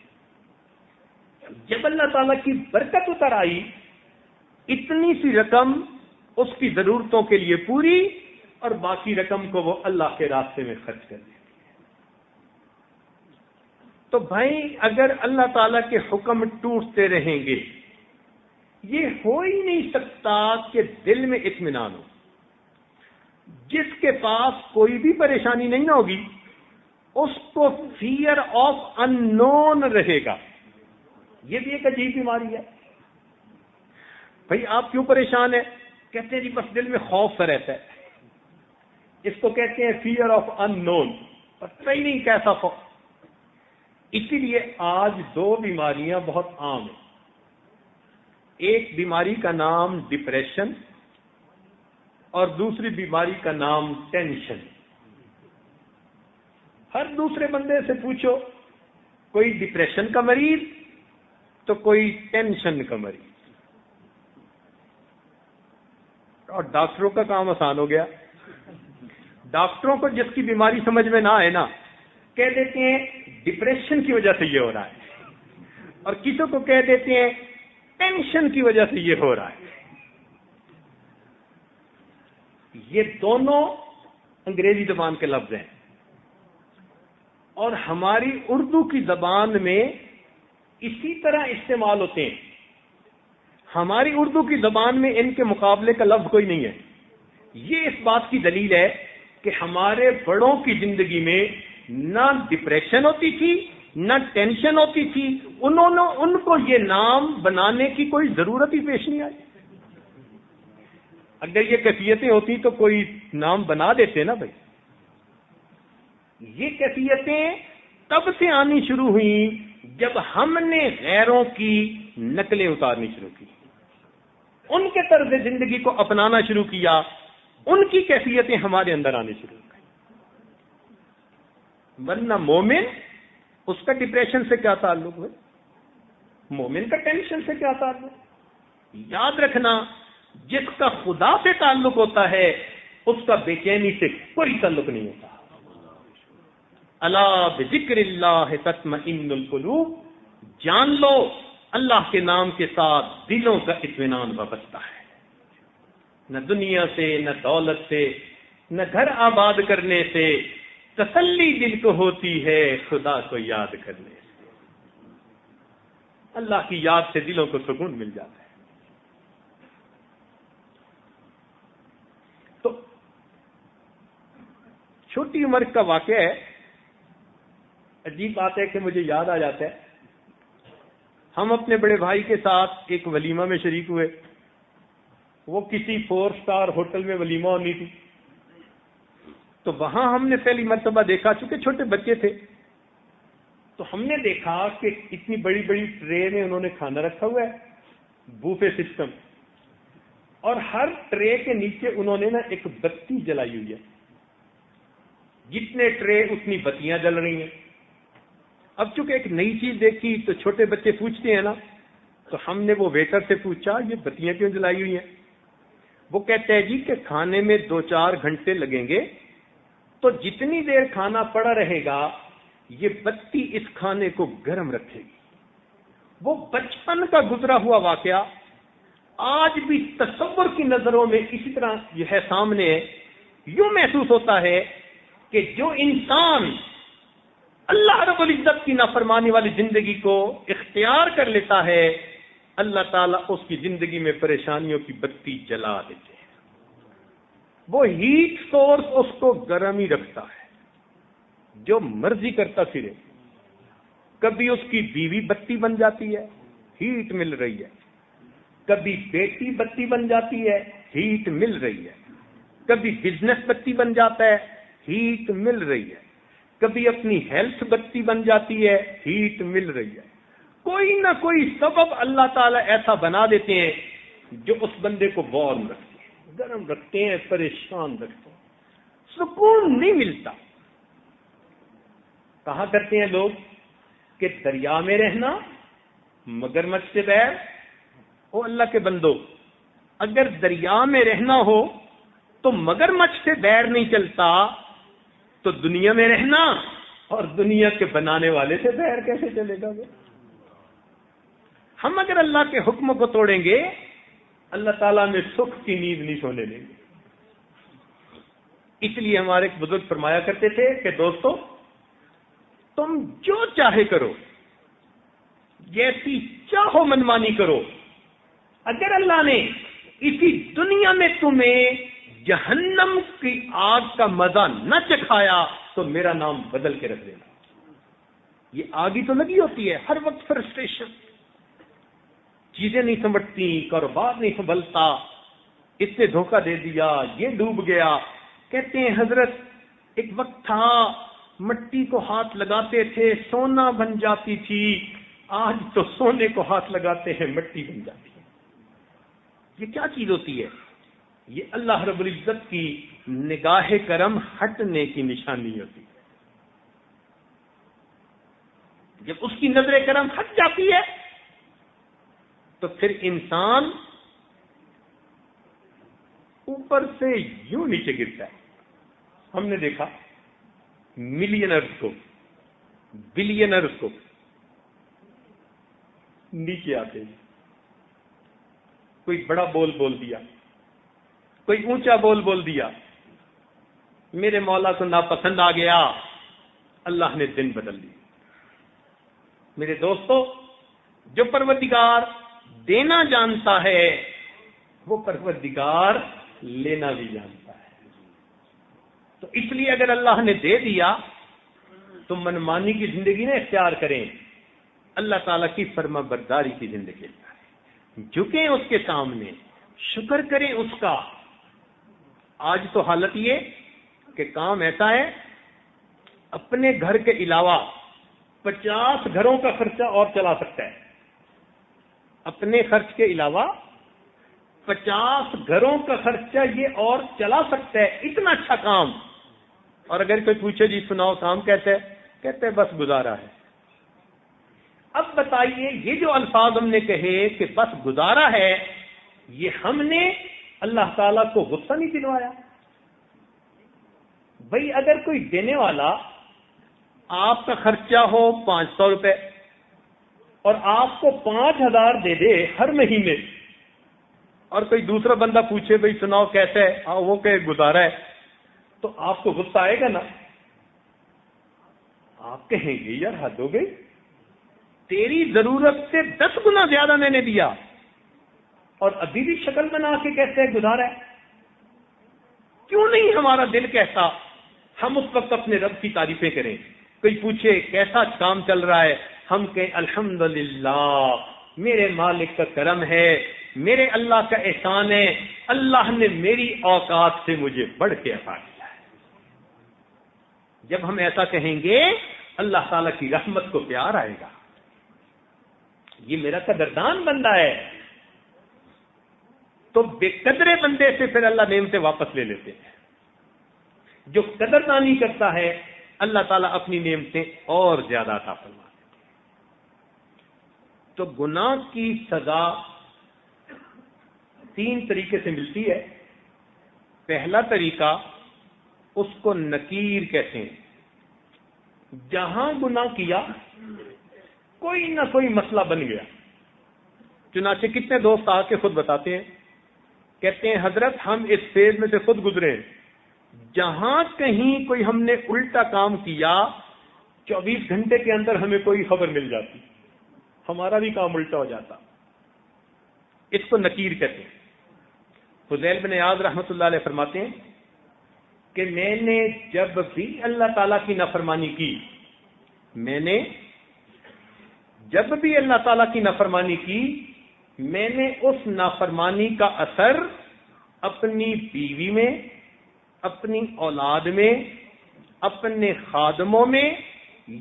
جب اللہ تعالیٰ کی برکت اتر آئی، اتنی سی رقم اس کی ضرورتوں کے لیے پوری، اور باقی رقم کو وہ اللہ کے راستے میں خرچ کر دیتی ہے۔ تو بھائی اگر اللہ تعالیٰ کے حکم ٹوٹتے رہیں گے، یہ ہو ہی نہیں سکتا کہ دل میں اطمینان ہو۔ جس کے پاس کوئی بھی پریشانی نہیں نہ ہوگی، اس کو فیئر آف ان نون رہے گا۔ یہ بھی ایک عجیب بیماری ہے۔ بھائی آپ کیوں پریشان ہیں؟ کہتے ہیں جی بس دل میں خوف سا رہتا ہے، اس کو کہتے ہیں فیئر آف ان نون، پتہ ہی نہیں کیسا خوف۔ اسی لیے آج 2 بیماریاں بہت عام ہیں۔ ایک بیماری کا نام ڈپریشن اور دوسری بیماری کا نام ٹینشن۔ ہر دوسرے بندے سے پوچھو، کوئی ڈپریشن کا مریض تو کوئی ٹینشن کا مریض، اور ڈاکٹروں کا کام آسان ہو گیا۔ ڈاکٹروں کو جس کی بیماری سمجھ میں نہ آئے نا، کہہ دیتے ہیں ڈپریشن کی وجہ سے یہ ہو رہا ہے، اور کسی کو کہہ دیتے ہیں ٹینشن کی وجہ سے یہ ہو رہا ہے۔ یہ دونوں انگریزی زبان کے لفظ ہیں، اور ہماری اردو کی زبان میں اسی طرح استعمال ہوتے ہیں۔ ہماری اردو کی زبان میں ان کے مقابلے کا لفظ کوئی نہیں ہے۔ یہ اس بات کی دلیل ہے کہ ہمارے بڑوں کی زندگی میں نہ ڈپریشن ہوتی تھی نہ ٹینشن ہوتی تھی، ان کو یہ نام بنانے کی کوئی ضرورت ہی پیش نہیں آئی۔ اگر یہ کیفیتیں ہوتی تو کوئی نام بنا دیتے نا بھائی۔ یہ کیفیتیں تب سے آنی شروع ہوئیں جب ہم نے غیروں کی نقلیں اتارنی شروع کی، ان کے طرز زندگی کو اپنانا شروع کیا، ان کی کیفیتیں ہمارے اندر آنے شروع ہو گئی۔ ورنہ مومن، اس کا ڈپریشن سے کیا تعلق ہے؟ مومن کا ٹینشن سے کیا تعلق؟ یاد رکھنا، جس کا خدا سے تعلق ہوتا ہے اس کا بے چینی سے کوئی تعلق نہیں ہوتا۔ الا بذکر اللہ تطمئن القلوب، جان لو اللہ کے نام کے ساتھ دلوں کا اطمینان وابستہ ہے۔ نہ دنیا سے، نہ دولت سے، نہ گھر آباد کرنے سے، تسلی دل کو ہوتی ہے خدا کو یاد کرنے سے۔ اللہ کی یاد سے دلوں کو سکون مل جاتا ہے۔ تو چھوٹی عمر کا واقعہ ہے، عجیب بات ہے کہ مجھے یاد آ جاتا ہے۔ ہم اپنے بڑے بھائی کے ساتھ ایک ولیمہ میں شریک ہوئے، وہ کسی 4 اسٹار ہوٹل میں ولیمہ ہونی تھی۔ تو وہاں ہم نے پہلی مرتبہ دیکھا، چونکہ چھوٹے بچے تھے، تو ہم نے دیکھا کہ اتنی بڑی بڑی ٹرے میں انہوں نے کھانا رکھا ہوا ہے، بوفے سسٹم، اور ہر ٹرے کے نیچے انہوں نے نا ایک بتی جلائی ہوئی ہے، جتنے ٹرے اتنی بتیاں جل رہی ہیں۔ اب چونکہ ایک نئی چیز دیکھی تو چھوٹے بچے پوچھتے ہیں نا، تو ہم نے وہ ویٹر سے پوچھا یہ بتیاں کیوں جلائی ہوئی ہیں؟ وہ کہتے ہیں جی کہ کھانے میں 2-4 گھنٹے لگیں گے، تو جتنی دیر کھانا پڑا رہے گا یہ بتی اس کھانے کو گرم رکھے گی۔ وہ بچپن کا گزرا ہوا واقعہ آج بھی تصور کی نظروں میں اسی طرح یہ ہے سامنے، یوں محسوس ہوتا ہے کہ جو انسان اللہ رب العزت کی نافرمانی والی زندگی کو اختیار کر لیتا ہے، اللہ تعالیٰ اس کی زندگی میں پریشانیوں کی بتی جلا دیتے ہیں۔ وہ ہیٹ سورس اس کو گرم ہی رکھتا ہے، جو مرضی کرتا پھرے۔ کبھی اس کی بیوی بتی بن جاتی ہے، ہیٹ مل رہی ہے، کبھی بیٹی بتی بن جاتی ہے، ہیٹ مل رہی ہے، کبھی بزنس بتی بن جاتا ہے، ہیٹ مل رہی ہے، کبھی اپنی ہیلتھ بتی بن جاتی ہے، ہیٹ مل رہی ہے۔ کوئی نہ کوئی سبب اللہ تعالیٰ ایسا بنا دیتے ہیں جو اس بندے کو وارم رکھتے ہیں، گرم رکھتے ہیں، پریشان رکھتے ہیں، سکون نہیں ملتا۔ کہا کرتے ہیں لوگ کہ دریا میں رہنا مگرمچھ سے بیر۔ او اللہ کے بندو، اگر دریا میں رہنا ہو تو مگرمچھ سے بیر نہیں چلتا، تو دنیا میں رہنا اور دنیا کے بنانے والے سے بیر کیسے چلے گا؟ ہم اگر اللہ کے حکم کو توڑیں گے، اللہ تعالیٰ میں سکھ کی نیند نہیں سونے دیں گے۔ اس لیے ہمارے ایک بزرگ فرمایا کرتے تھے کہ دوستو، تم جو چاہے کرو، جیسی چاہو منمانی کرو، اگر اللہ نے اسی دنیا میں تمہیں جہنم کی آگ کا مزہ نہ چکھایا تو میرا نام بدل کے رکھ دینا۔ یہ آگ ہی تو لگی ہوتی ہے، ہر وقت فرسٹریشن، چیزیں نہیں سمجھتی، کاروبار نہیں سنبھلتا، اس نے دھوکہ دے دیا، یہ ڈوب گیا۔ کہتے ہیں حضرت ایک وقت تھا مٹی کو ہاتھ لگاتے تھے سونا بن جاتی تھی، آج تو سونے کو ہاتھ لگاتے ہیں مٹی بن جاتی ہے۔ یہ کیا چیز ہوتی ہے؟ یہ اللہ رب العزت کی نگاہ کرم ہٹنے کی نشانی ہوتی ہے۔ جب اس کی نظر کرم ہٹ جاتی ہے تو پھر انسان اوپر سے یوں نیچے گرتا ہے۔ ہم نے دیکھا ملینرز کو، بلینرز کو نیچے آتے ہیں، کوئی بڑا بول دیا، کوئی اونچا بول دیا، میرے مولا کو ناپسند آ گیا، اللہ نے دن بدل دی۔ میرے دوستو، جو پروردگار دینا جانتا ہے وہ پروردگار لینا بھی جانتا ہے۔ تو اس لیے اگر اللہ نے دے دیا تو منمانی کی زندگی نہ اختیار کریں، اللہ تعالیٰ کی فرما برداری کی زندگی اختیار، جھکیں اس کے سامنے، شکر کریں اس کا۔ آج تو حالت یہ کہ کام ایسا ہے، اپنے گھر کے علاوہ 50 گھروں کا خرچہ اور چلا سکتا ہے، اپنے خرچ کے علاوہ 50 گھروں کا خرچہ یہ اور چلا سکتا ہے، اتنا اچھا کام۔ اور اگر کوئی پوچھے جی سناؤ کام کہتے ہیں بس گزارا ہے۔ اب بتائیے یہ جو الفاظ ہم نے کہے کہ بس گزارا ہے، یہ ہم نے اللہ تعالیٰ کو غصہ نہیں دلوایا؟ بھئی اگر کوئی دینے والا آپ کا خرچہ ہو 500 روپے اور آپ کو 5000 دے دے ہر مہینے، اور کوئی دوسرا بندہ پوچھے بھئی سناؤ کیسے ہے، وہ کہ گزارا ہے، تو آپ کو غصہ آئے گا نا؟ آپ کہیں گے یار حد ہو گئی، تیری ضرورت سے 10 گنا زیادہ میں نے دیا اور ابھی بھی شکل بنا کے کہتے ہیں گزارا ہے۔ کیوں نہیں ہمارا دل کہتا ہم اس وقت اپنے رب کی تعریفیں کریں؟ کوئی پوچھے کیسا کام چل رہا ہے، ہم کہیں الحمدللہ، میرے مالک کا کرم ہے، میرے اللہ کا احسان ہے، اللہ نے میری اوقات سے مجھے بڑھ کے عطا کیا ہے۔ جب ہم ایسا کہیں گے اللہ تعالیٰ کی رحمت کو پیار آئے گا. یہ میرا قدردان بندہ ہے. تو بے قدرے بندے سے پھر اللہ نعمتیں واپس لے لیتے ہیں. جو قدردانی کرتا ہے اللہ تعالیٰ اپنی نعمتیں اور زیادہ عطا فرماتے ہیں. تو گناہ کی سزا 3 طریقے سے ملتی ہے. پہلا طریقہ اس کو نکیر کہتے ہیں. جہاں گناہ کیا کوئی نہ کوئی مسئلہ بن گیا. چنانچہ کتنے دوست آ کے خود بتاتے ہیں, کہتے ہیں حضرت ہم اس فیز میں سے خود گزرے ہیں, جہاں کہیں کوئی ہم نے الٹا کام کیا 24 گھنٹے کے اندر ہمیں کوئی خبر مل جاتی, ہمارا بھی کام الٹا ہو جاتا. اس کو نکیر کہتے ہیں. فضیل بن عیاض رحمۃ اللہ علیہ فرماتے ہیں کہ میں نے جب بھی اللہ تعالیٰ کی نافرمانی کی, میں نے جب بھی اللہ تعالیٰ کی نافرمانی کی, میں نے اس نافرمانی کا اثر اپنی بیوی میں, اپنی اولاد میں, اپنے خادموں میں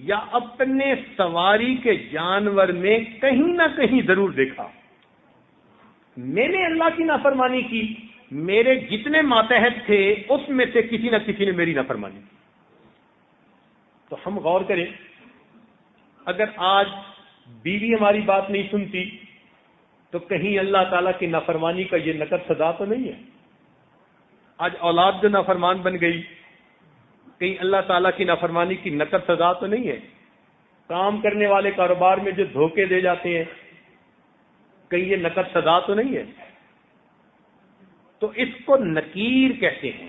یا اپنے سواری کے جانور میں کہیں نہ کہیں ضرور دیکھا. میں نے اللہ کی نافرمانی کی, میرے جتنے ماتحت تھے اس میں سے کسی نہ کسی نے میری نافرمانی کی. تو ہم غور کریں, اگر آج بیوی ہماری بات نہیں سنتی تو کہیں اللہ تعالیٰ کی نافرمانی کا یہ نقد سزا تو نہیں ہے. آج اولاد جو نافرمان بن گئی, کہیں اللہ تعالیٰ کی نافرمانی کی نقد سزا تو نہیں ہے. کام کرنے والے کاروبار میں جو دھوکے دے جاتے ہیں, کہیں یہ نقد سزا تو نہیں ہے. تو اس کو نکیر کہتے ہیں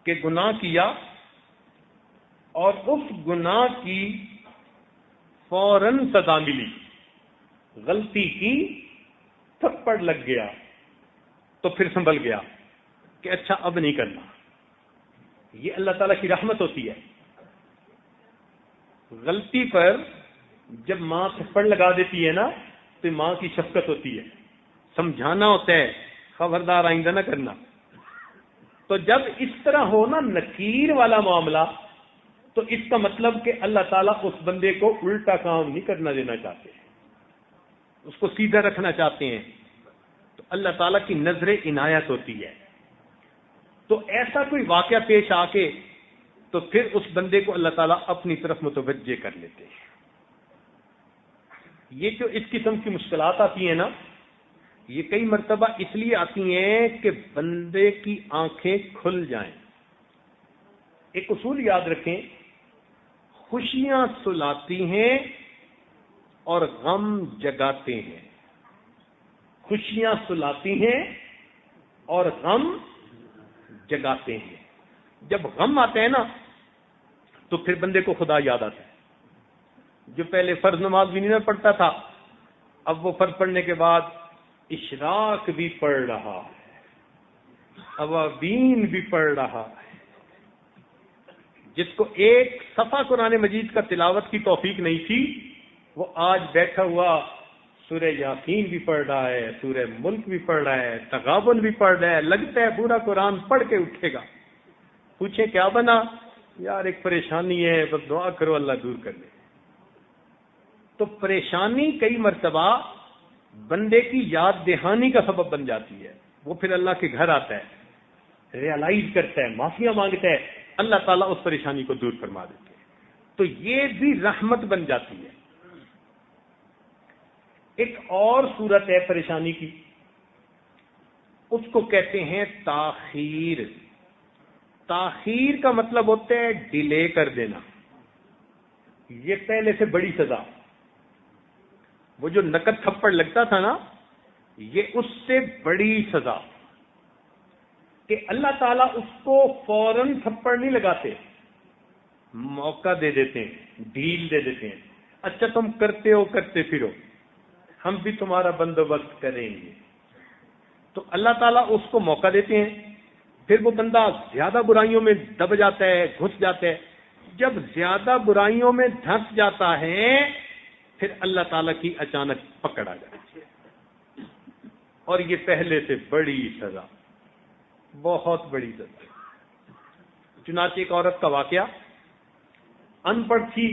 کہ گناہ کیا اور اس گناہ کی فوراً سزا ملی. غلطی کی, تھپڑ لگ گیا تو پھر سنبھل گیا کہ اچھا اب نہیں کرنا. یہ اللہ تعالیٰ کی رحمت ہوتی ہے. غلطی پر جب ماں تھپڑ لگا دیتی ہے نا تو ماں کی شفقت ہوتی ہے, سمجھانا ہوتا ہے خبردار آئندہ نہ کرنا. تو جب اس طرح ہو نا نکیر والا معاملہ, تو اس کا مطلب کہ اللہ تعالیٰ اس بندے کو الٹا کام نہیں کرنا دینا چاہتے, اس کو سیدھا رکھنا چاہتے ہیں. تو اللہ تعالیٰ کی نظر عنایت ہوتی ہے. تو ایسا کوئی واقعہ پیش آ کے تو پھر اس بندے کو اللہ تعالیٰ اپنی طرف متوجہ کر لیتے ہیں. یہ جو اس قسم کی مشکلات آتی ہیں نا, یہ کئی مرتبہ اس لیے آتی ہیں کہ بندے کی آنکھیں کھل جائیں. ایک اصول یاد رکھیں, خوشیاں سلاتی ہیں اور غم جگاتے ہیں. خوشیاں سلاتی ہیں اور غم جگاتے ہیں. جب غم آتے ہیں نا تو پھر بندے کو خدا یاد آتا ہے. جو پہلے فرض نماز بھی نہیں پڑھتا تھا, اب وہ فرض پڑھنے کے بعد اشراق بھی پڑھ رہا ہے, اوابین بھی پڑھ رہا ہے. جس کو ایک صفحہ قرآن مجید کا تلاوت کی توفیق نہیں تھی, وہ آج بیٹھا ہوا سورہ یاسین بھی پڑھ رہا ہے, سورہ ملک بھی پڑھ رہا ہے, تغابن بھی پڑھ رہا ہے. لگتا ہے پورا قرآن پڑھ کے اٹھے گا. پوچھے کیا بنا؟ یار ایک پریشانی ہے, بس دعا کرو اللہ دور کر لے. تو پریشانی کئی مرتبہ بندے کی یاد دہانی کا سبب بن جاتی ہے. وہ پھر اللہ کے گھر آتا ہے, ریئلائز کرتا ہے, معافیاں مانگتا ہے, اللہ تعالیٰ اس پریشانی کو دور فرما دیتے ہیں. تو یہ بھی رحمت بن جاتی ہے. ایک اور صورت ہے پریشانی کی, اس کو کہتے ہیں تاخیر. تاخیر کا مطلب ہوتا ہے ڈیلے کر دینا. یہ پہلے سے بڑی سزا. وہ جو نقد تھپڑ لگتا تھا نا, یہ اس سے بڑی سزا کہ اللہ تعالیٰ اس کو فوراً تھپڑ نہیں لگاتے, موقع دے دیتے ہیں, ڈھیل دے دیتے ہیں. اچھا تم کرتے ہو, کرتے پھرو, ہم بھی تمہارا بندوبست کریں گے. تو اللہ تعالیٰ اس کو موقع دیتے ہیں. پھر وہ بندہ زیادہ برائیوں میں دب جاتا ہے, گھس جاتا ہے. جب زیادہ برائیوں میں دھنس جاتا ہے پھر اللہ تعالیٰ کی اچانک پکڑ آ جاتی ہے, اور یہ پہلے سے بڑی سزا, بہت بڑی سزا. چنانچہ ایک عورت کا واقعہ ان پڑھ تھی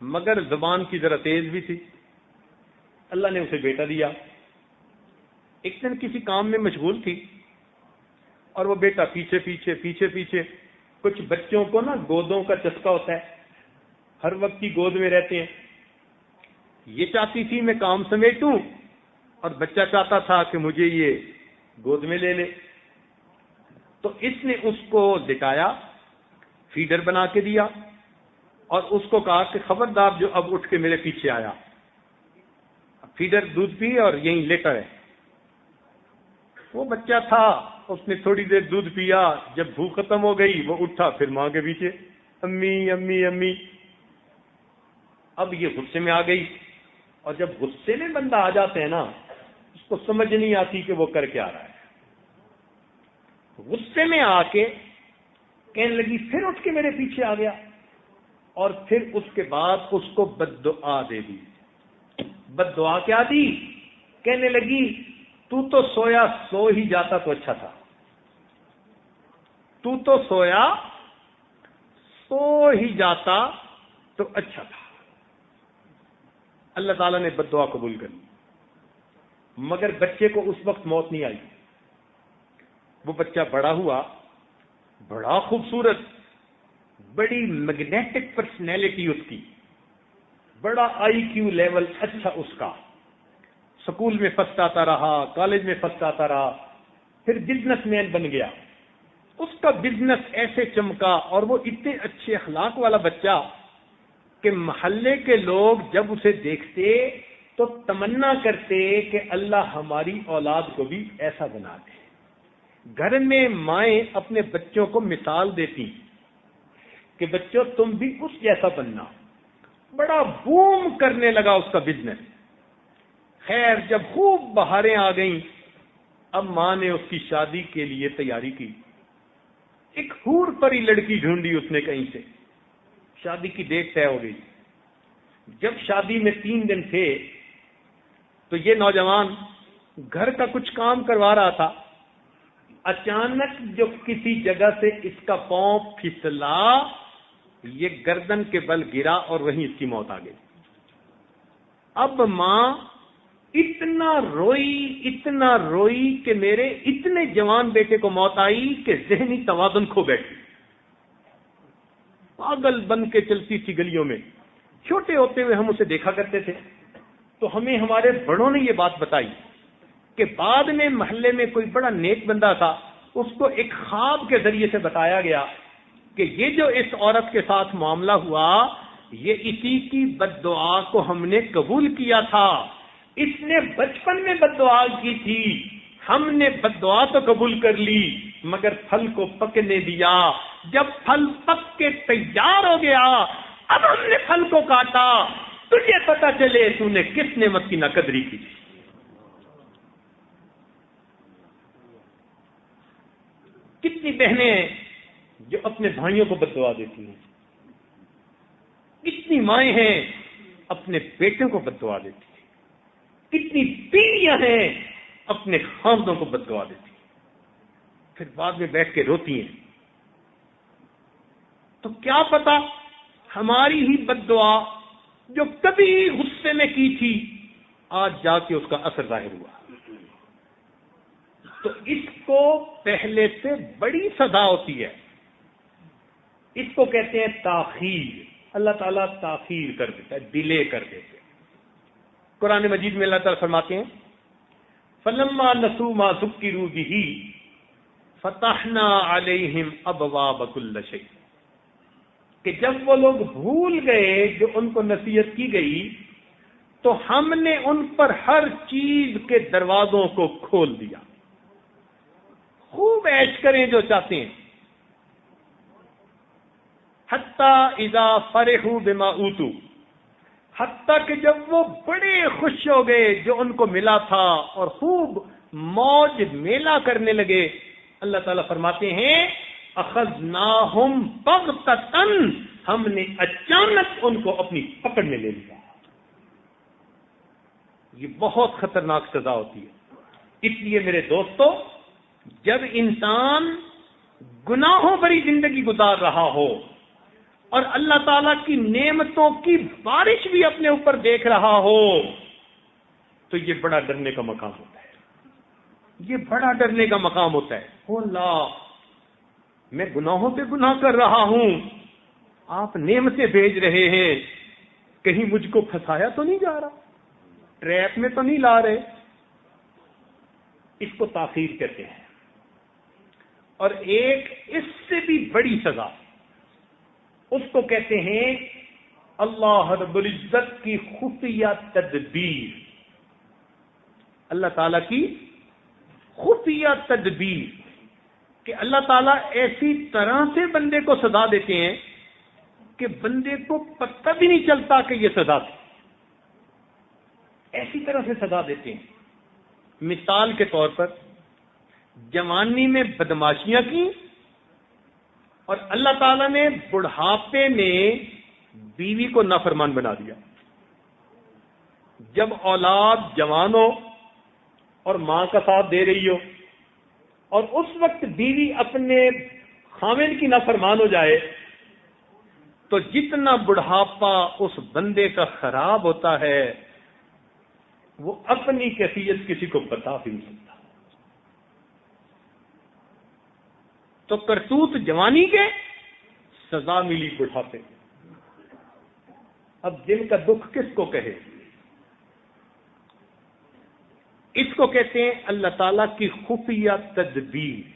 مگر زبان کی ذرا تیز بھی تھی. اللہ نے اسے بیٹا دیا. ایک دن کسی کام میں مشغول تھی اور وہ بیٹا پیچھے پیچھے کچھ بچوں کو نا گودوں کا چسکا ہوتا ہے, ہر وقت کی گود میں رہتے ہیں. یہ چاہتی تھی میں کام سمیٹوں اور بچہ چاہتا تھا کہ مجھے یہ گود میں لے لے. تو اس نے اس کو لٹایا, فیڈر بنا کے دیا اور اس کو کہا کہ خبردار جو اب اٹھ کے میرے پیچھے آیا. فیڈر دودھ پی اور یہیں لیٹا ہے. وہ بچہ تھا, اس نے تھوڑی دیر دودھ پیا, جب بھوک ختم ہو گئی وہ اٹھا پھر ماں کے پیچھے امی امی امی. اب یہ غصے میں آ گئی, اور جب غصے میں بندہ آ جاتے ہیں نا اس کو سمجھ نہیں آتی کہ وہ کر کے آ رہا ہے. غصے میں آ کے کہنے لگی پھر اٹھ کے میرے پیچھے آ گیا, اور پھر اس کے بعد اس کو بد دعا دے دی. بد دعا کیا دی؟ کہنے لگی تو تو سویا سو ہی جاتا تو اچھا تھا, تو تو سویا سو ہی جاتا تو اچھا تھا. اللہ تعالیٰ نے بد دعا قبول کر لی, مگر بچے کو اس وقت موت نہیں آئی. وہ بچہ بڑا ہوا, بڑا خوبصورت, بڑی میگنیٹک پرسنالٹی اس کی, بڑا آئی کیو لیول اچھا اس کا, سکول میں فرسٹ آتا رہا, کالج میں فرسٹ آتا رہا, پھر بزنس مین بن گیا. اس کا بزنس ایسے چمکا اور وہ اتنے اچھے اخلاق والا بچہ کہ محلے کے لوگ جب اسے دیکھتے تو تمنا کرتے کہ اللہ ہماری اولاد کو بھی ایسا بنا دے. گھر میں مائیں اپنے بچوں کو مثال دیتی کہ بچوں تم بھی اس جیسا بننا. بڑا بوم کرنے لگا اس کا بزنس. خیر جب خوب بہاریں آ گئیں, اب ماں نے اس کی شادی کے لیے تیاری کی. ایک حور پری لڑکی ڈھونڈی اس نے کہیں سے, شادی کی ڈیٹ طے ہو گئی. جب شادی میں 3 دن تھے تو یہ نوجوان گھر کا کچھ کام کروا رہا تھا. اچانک جو کسی جگہ سے اس کا پاؤں پھسلا, یہ گردن کے بل گرا اور وہیں اس کی موت آ گئی. اب ماں اتنا روئی کہ میرے اتنے جوان بیٹے کو موت آئی کہ ذہنی توازن کھو بیٹھی. پاگل بن کے چلتی تھی گلیوں میں. چھوٹے ہوتے ہوئے ہم اسے دیکھا کرتے تھے تو ہمیں ہمارے بڑوں نے یہ بات بتائی کہ بعد میں محلے میں کوئی بڑا نیک بندہ تھا, اس کو ایک خواب کے ذریعے سے بتایا گیا کہ یہ جو اس عورت کے ساتھ معاملہ ہوا یہ اسی کی بد دعا کو ہم نے قبول کیا تھا. اس نے بچپن میں بد دعا کی تھی, ہم نے بد دعا تو قبول کر لی مگر پھل کو پکنے دیا. جب پھل پک کے تیار ہو گیا اب ہم نے پھل کو کاٹا, تجھے پتا چلے تو نے کس نعمت کی ناقدری کی تھی. کتنی بہنیں ہیں جو اپنے بھائیوں کو بد دعا دیتی ہیں, کتنی مائیں ہیں اپنے بیٹوں کو بد دعا دیتی ہیں, کتنی بیویاں ہیں اپنے خاندانوں کو بد دعا دیتی ہیں, پھر بعد میں بیٹھ کے روتی ہیں. تو کیا پتا ہماری ہی بد دعا جو کبھی غصے میں کی تھی آج جا کے اس کا اثر ظاہر ہوا. تو اس کو پہلے سے بڑی سزا ہوتی ہے, اس کو کہتے ہیں تاخیر. اللہ تعالیٰ تاخیر کر دیتا ہے, ڈیلے کر دیتے. قرآن مجید میں اللہ تعالیٰ فرماتے ہیں فَلَمَّا نَسُوا مَا ذُكِّرُوا بِهِ فَتَحْنَا عَلَيْهِمْ أَبْوَابَ كُلِّ شَيْءٍ, کہ جب وہ لوگ بھول گئے جو ان کو نصیحت کی گئی تو ہم نے ان پر ہر چیز کے دروازوں کو کھول دیا. خوب عیش کریں جو چاہتے ہیں. حتی اذا فرحوا بما اوتوا, حتیٰ کہ جب وہ بڑے خوش ہو گئے جو ان کو ملا تھا اور خوب موج میلہ کرنے لگے, اللہ تعالیٰ فرماتے ہیں اخذناہم بغتۃ, ہم نے اچانک ان کو اپنی پکڑ میں لے لیا. یہ بہت خطرناک سزا ہوتی ہے. اس لیے میرے دوستو, جب انسان گناہوں بھری زندگی گزار رہا ہو اور اللہ تعالیٰ کی نعمتوں کی بارش بھی اپنے اوپر دیکھ رہا ہو تو یہ بڑا ڈرنے کا مقام ہوتا ہے. یہ بڑا ڈرنے کا مقام ہوتا ہے. او اللہ، میں گناہوں پہ گناہ کر رہا ہوں، آپ نعمتیں بھیج رہے ہیں، کہیں مجھ کو پھنسایا تو نہیں جا رہا، ٹریپ میں تو نہیں لا رہے. اس کو تاخیر کہتے ہیں. اور ایک اس سے بھی بڑی سزا، اس کو کہتے ہیں اللہ رب العزت کی خفیہ تدبیر. اللہ تعالیٰ کی خفیہ تدبیر کہ اللہ تعالیٰ ایسی طرح سے بندے کو سزا دیتے ہیں کہ بندے کو پتہ بھی نہیں چلتا کہ یہ سزا تھی. ایسی طرح سے سزا دیتے ہیں. مثال کے طور پر جوانی میں بدماشیاں کی اور اللہ تعالیٰ نے بڑھاپے میں بیوی کو نافرمان بنا دیا. جب اولاد جوان ہو اور ماں کا ساتھ دے رہی ہو اور اس وقت بیوی اپنے خاوند کی نافرمان ہو جائے تو جتنا بڑھاپا اس بندے کا خراب ہوتا ہے وہ اپنی کیفیت کسی کو بتا بھی نہیں سکتا. تو کرتوت جوانی کے، سزا ملی بڑھاپے. اب دل کا دکھ کس کو کہے؟ اس کو کہتے ہیں اللہ تعالی کی خفیہ تدبیر.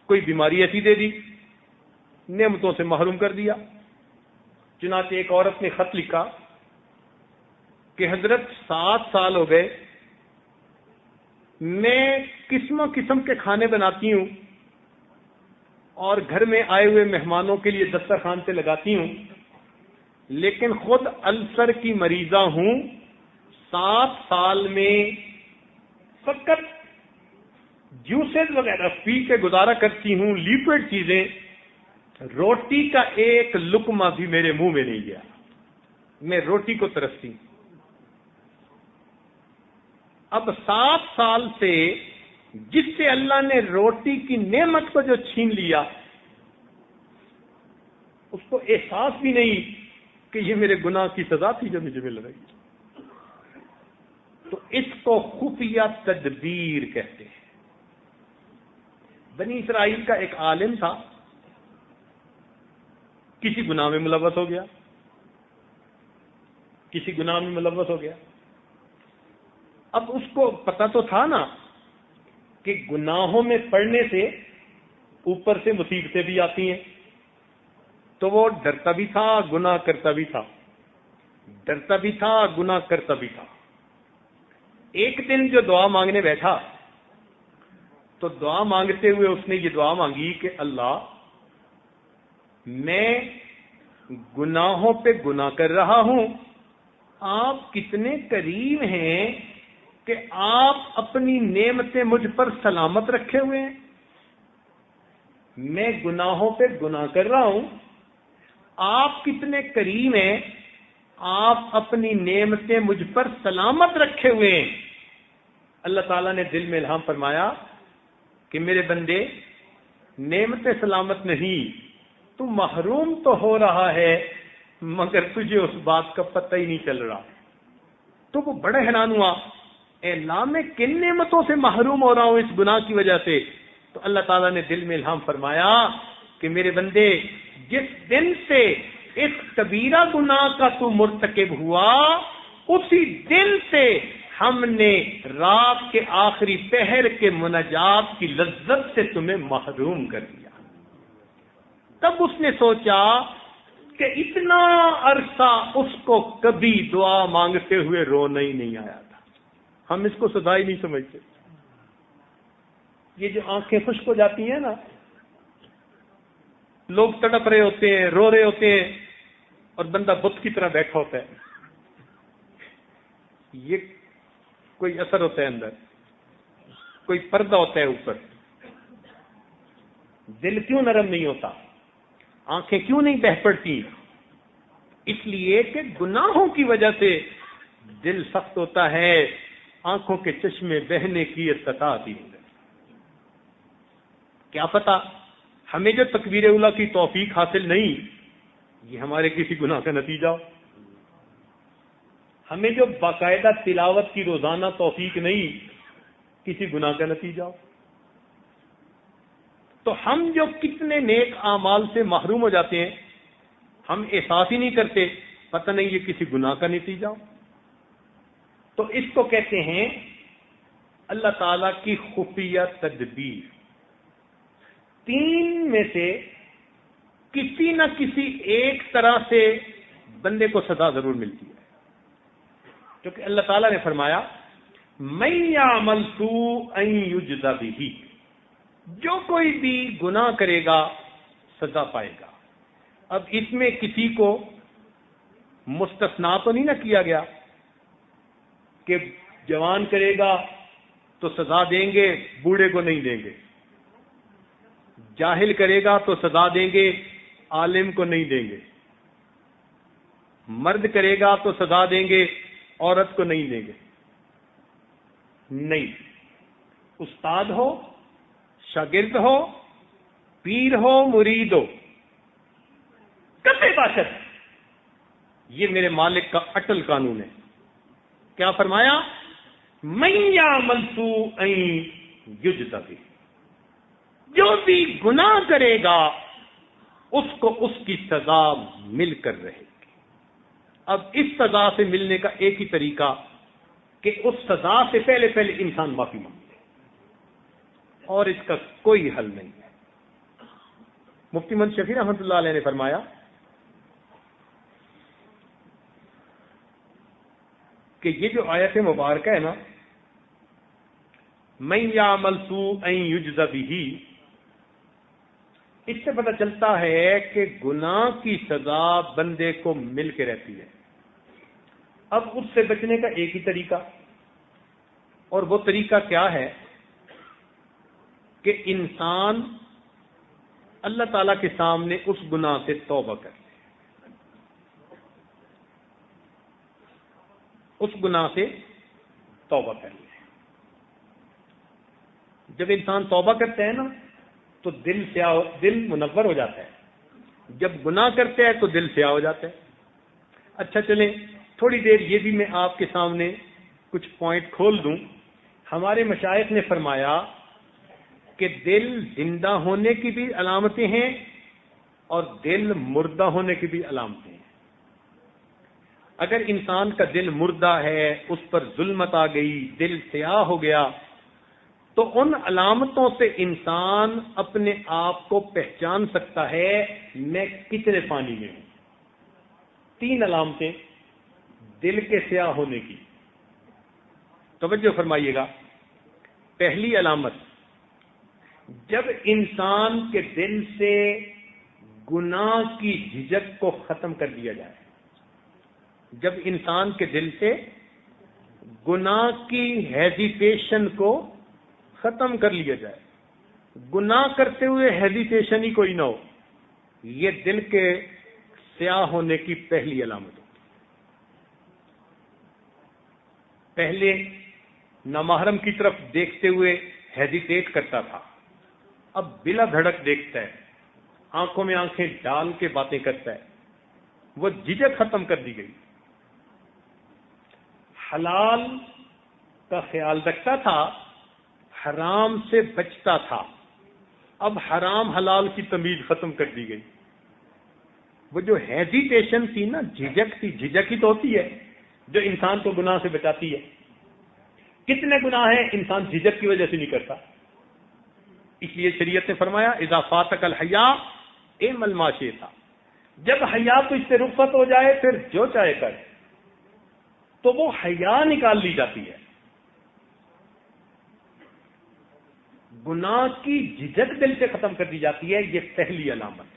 کوئی بیماری ایسی دے دی، نعمتوں سے محروم کر دیا. چنانچہ ایک عورت نے خط لکھا کہ حضرت 7 سال ہو گئے، میں قسم قسم کے کھانے بناتی ہوں اور گھر میں آئے ہوئے مہمانوں کے لیے دسترخوان سے لگاتی ہوں، لیکن خود السر کی مریضہ ہوں. 7 سال میں فقط جوسز وغیرہ پی کے گزارا کرتی ہوں، لیکوڈ چیزیں. روٹی کا ایک لقمہ بھی میرے منہ میں نہیں گیا. میں روٹی کو ترستی ہوں. اب 7 سال سے جس سے اللہ نے روٹی کی نعمت کو جو چھین لیا، اس کو احساس بھی نہیں کہ یہ میرے گناہ کی سزا تھی جو مجھے مل رہی. تو اس کو خفیہ تدبیر کہتے ہیں. بنی اسرائیل کا ایک عالم تھا، کسی گناہ میں ملوث ہو گیا، کسی گناہ میں ملوث ہو گیا. اب اس کو پتہ تو تھا نا کہ گناہوں میں پڑنے سے اوپر سے مصیبتیں بھی آتی ہیں، تو وہ ڈرتا بھی تھا، گناہ کرتا بھی تھا، ڈرتا بھی تھا، گناہ کرتا بھی تھا. ایک دن جو دعا مانگنے بیٹھا تو دعا مانگتے ہوئے اس نے یہ دعا مانگی کہ اللہ، میں گناہوں پہ گناہ کر رہا ہوں، آپ کتنے کریم ہیں کہ آپ اپنی نعمتیں مجھ پر سلامت رکھے ہوئے ہیں. میں گناہوں پہ گناہ کر رہا ہوں، آپ کتنے کریم ہیں، آپ اپنی نعمتیں مجھ پر سلامت رکھے ہوئے ہیں. اللہ تعالیٰ نے دل میں الہام فرمایا کہ میرے بندے، نعمتیں سلامت نہیں، تو محروم تو ہو رہا ہے مگر تجھے اس بات کا پتہ ہی نہیں چل رہا. تو وہ بڑا حیران ہوا، اے اللہ میں کن نعمتوں سے محروم ہو رہا ہوں اس گناہ کی وجہ سے. تو اللہ تعالیٰ نے دل میں الہام فرمایا کہ میرے بندے، جس دن سے اس کبیرہ گناہ کا تو مرتکب ہوا، اسی دن سے ہم نے رات کے آخری پہر کے مناجات کی لذت سے تمہیں محروم کر دیا. تب اس نے سوچا کہ اتنا عرصہ اس کو کبھی دعا مانگتے ہوئے رونا ہی نہیں آیا تھا. ہم اس کو سزا ہی نہیں سمجھتے. یہ جو آنکھیں خشک ہو جاتی ہیں نا، لوگ تڑپ رہے ہوتے ہیں، رو رہے ہوتے ہیں اور بندہ بت کی طرح بیٹھا ہوتا ہے، یہ کوئی اثر ہوتا ہے اندر، کوئی پردہ ہوتا ہے اوپر. دل کیوں نرم نہیں ہوتا؟ آنکھیں کیوں نہیں بہہ پڑتی؟ اس لیے کہ گناہوں کی وجہ سے دل سخت ہوتا ہے، آنکھوں کے چشمے بہنے کی استطاعت ہی ہے. کیا پتا ہمیں جو تکبیر اولیٰ کی توفیق حاصل نہیں یہ ہمارے کسی گناہ کا نتیجہ ہو، ہمیں جو باقاعدہ تلاوت کی روزانہ توفیق نہیں کسی گناہ کا نتیجہ ہو۔ تو ہم جو کتنے نیک اعمال سے محروم ہو جاتے ہیں ہم احساس ہی نہیں کرتے، پتہ نہیں یہ کسی گناہ کا نتیجہ ہو۔ تو اس کو کہتے ہیں اللہ تعالی کی خفیہ تدبیر۔ تین میں سے کسی نہ کسی ایک طرح سے بندے کو سزا ضرور ملتی ہے، کیونکہ اللہ تعالیٰ نے فرمایا من یعمل سوءا یجز بہ، جو کوئی بھی گناہ کرے گا سزا پائے گا۔ اب اس میں کسی کو مستثنا تو نہیں نہ کیا گیا کہ جوان کرے گا تو سزا دیں گے بوڑھے کو نہیں دیں گے، جاہل کرے گا تو سزا دیں گے عالم کو نہیں دیں گے، مرد کرے گا تو سزا دیں گے عورت کو نہیں دیں گے۔ نہیں، استاد ہو، شاگرد ہو، پیر ہو، مرید ہو، کتے باشد، یہ میرے مالک کا اٹل قانون ہے۔ کیا فرمایا؟ من یعمل سوءا یجز بہ، جو بھی گناہ کرے گا اس کو اس کی سزا مل کر رہے گی۔ اب اس سزا سے ملنے کا ایک ہی طریقہ کہ اس سزا سے پہلے انسان معافی مانگے، اور اس کا کوئی حل نہیں ہے۔ مفتی محمد شفیع رحمۃ اللہ علیہ نے فرمایا کہ یہ جو آیت مبارکہ ہے نا، من یعمل سوءا یجز بہ، اس سے پتہ چلتا ہے کہ گناہ کی سزا بندے کو مل کے رہتی ہے۔ اب اس سے بچنے کا ایک ہی طریقہ، اور وہ طریقہ کیا ہے کہ انسان اللہ تعالی کے سامنے اس گناہ سے توبہ کرے، اس گناہ سے توبہ کر لے۔ جب انسان توبہ کرتا ہے نا تو دل منور ہو جاتا ہے، جب گناہ کرتا ہے تو دل سیاہ ہو جاتا ہے۔ اچھا چلیں تھوڑی دیر یہ بھی میں آپ کے سامنے کچھ پوائنٹ کھول دوں۔ ہمارے مشائخ نے فرمایا کہ دل زندہ ہونے کی بھی علامتیں ہیں اور دل مردہ ہونے کی بھی علامتیں ہیں۔ اگر انسان کا دل مردہ ہے، اس پر ظلمت آ گئی، دل سیاہ ہو گیا، تو ان علامتوں سے انسان اپنے آپ کو پہچان سکتا ہے میں کتنے پانی میں ہوں۔ تین علامتیں دل کے سیاہ ہونے کی، توجہ فرمائیے گا۔ پہلی علامت، جب انسان کے دل سے گناہ کی جھجک کو ختم کر دیا جائے، جب انسان کے دل سے گناہ کی ہیزیٹیشن کو ختم کر لیا جائے، گناہ کرتے ہوئے ہیزیٹیشن ہی کوئی نہ ہو، یہ دل کے سیاہ ہونے کی پہلی علامت ہوتی۔ پہلے نامحرم کی طرف دیکھتے ہوئے ہیزیٹیٹ کرتا تھا، اب بلا دھڑک دیکھتا ہے، آنکھوں میں آنکھیں ڈال کے باتیں کرتا ہے، وہ جھجک ختم کر دی گئی۔ حلال کا خیال رکھتا تھا، حرام سے بچتا تھا، اب حرام حلال کی تمیز ختم کر دی گئی۔ وہ جو ہیزیٹیشن تھی نا، جھجک تھی، جھجک ہی تو ہوتی ہے جو انسان کو گناہ سے بچاتی ہے۔ کتنے گناہ ہیں انسان جھجک کی وجہ سے نہیں کرتا، اس لیے شریعت نے فرمایا اذا فاتک الحیا اعمل ما شئت، جب حیا تو اس سے رخصت ہو جائے پھر جو چاہے کر، تو وہ حیا نکال لی جاتی ہے۔ گناہ کی جھجک دل سے ختم کر دی جاتی ہے، یہ پہلی علامت۔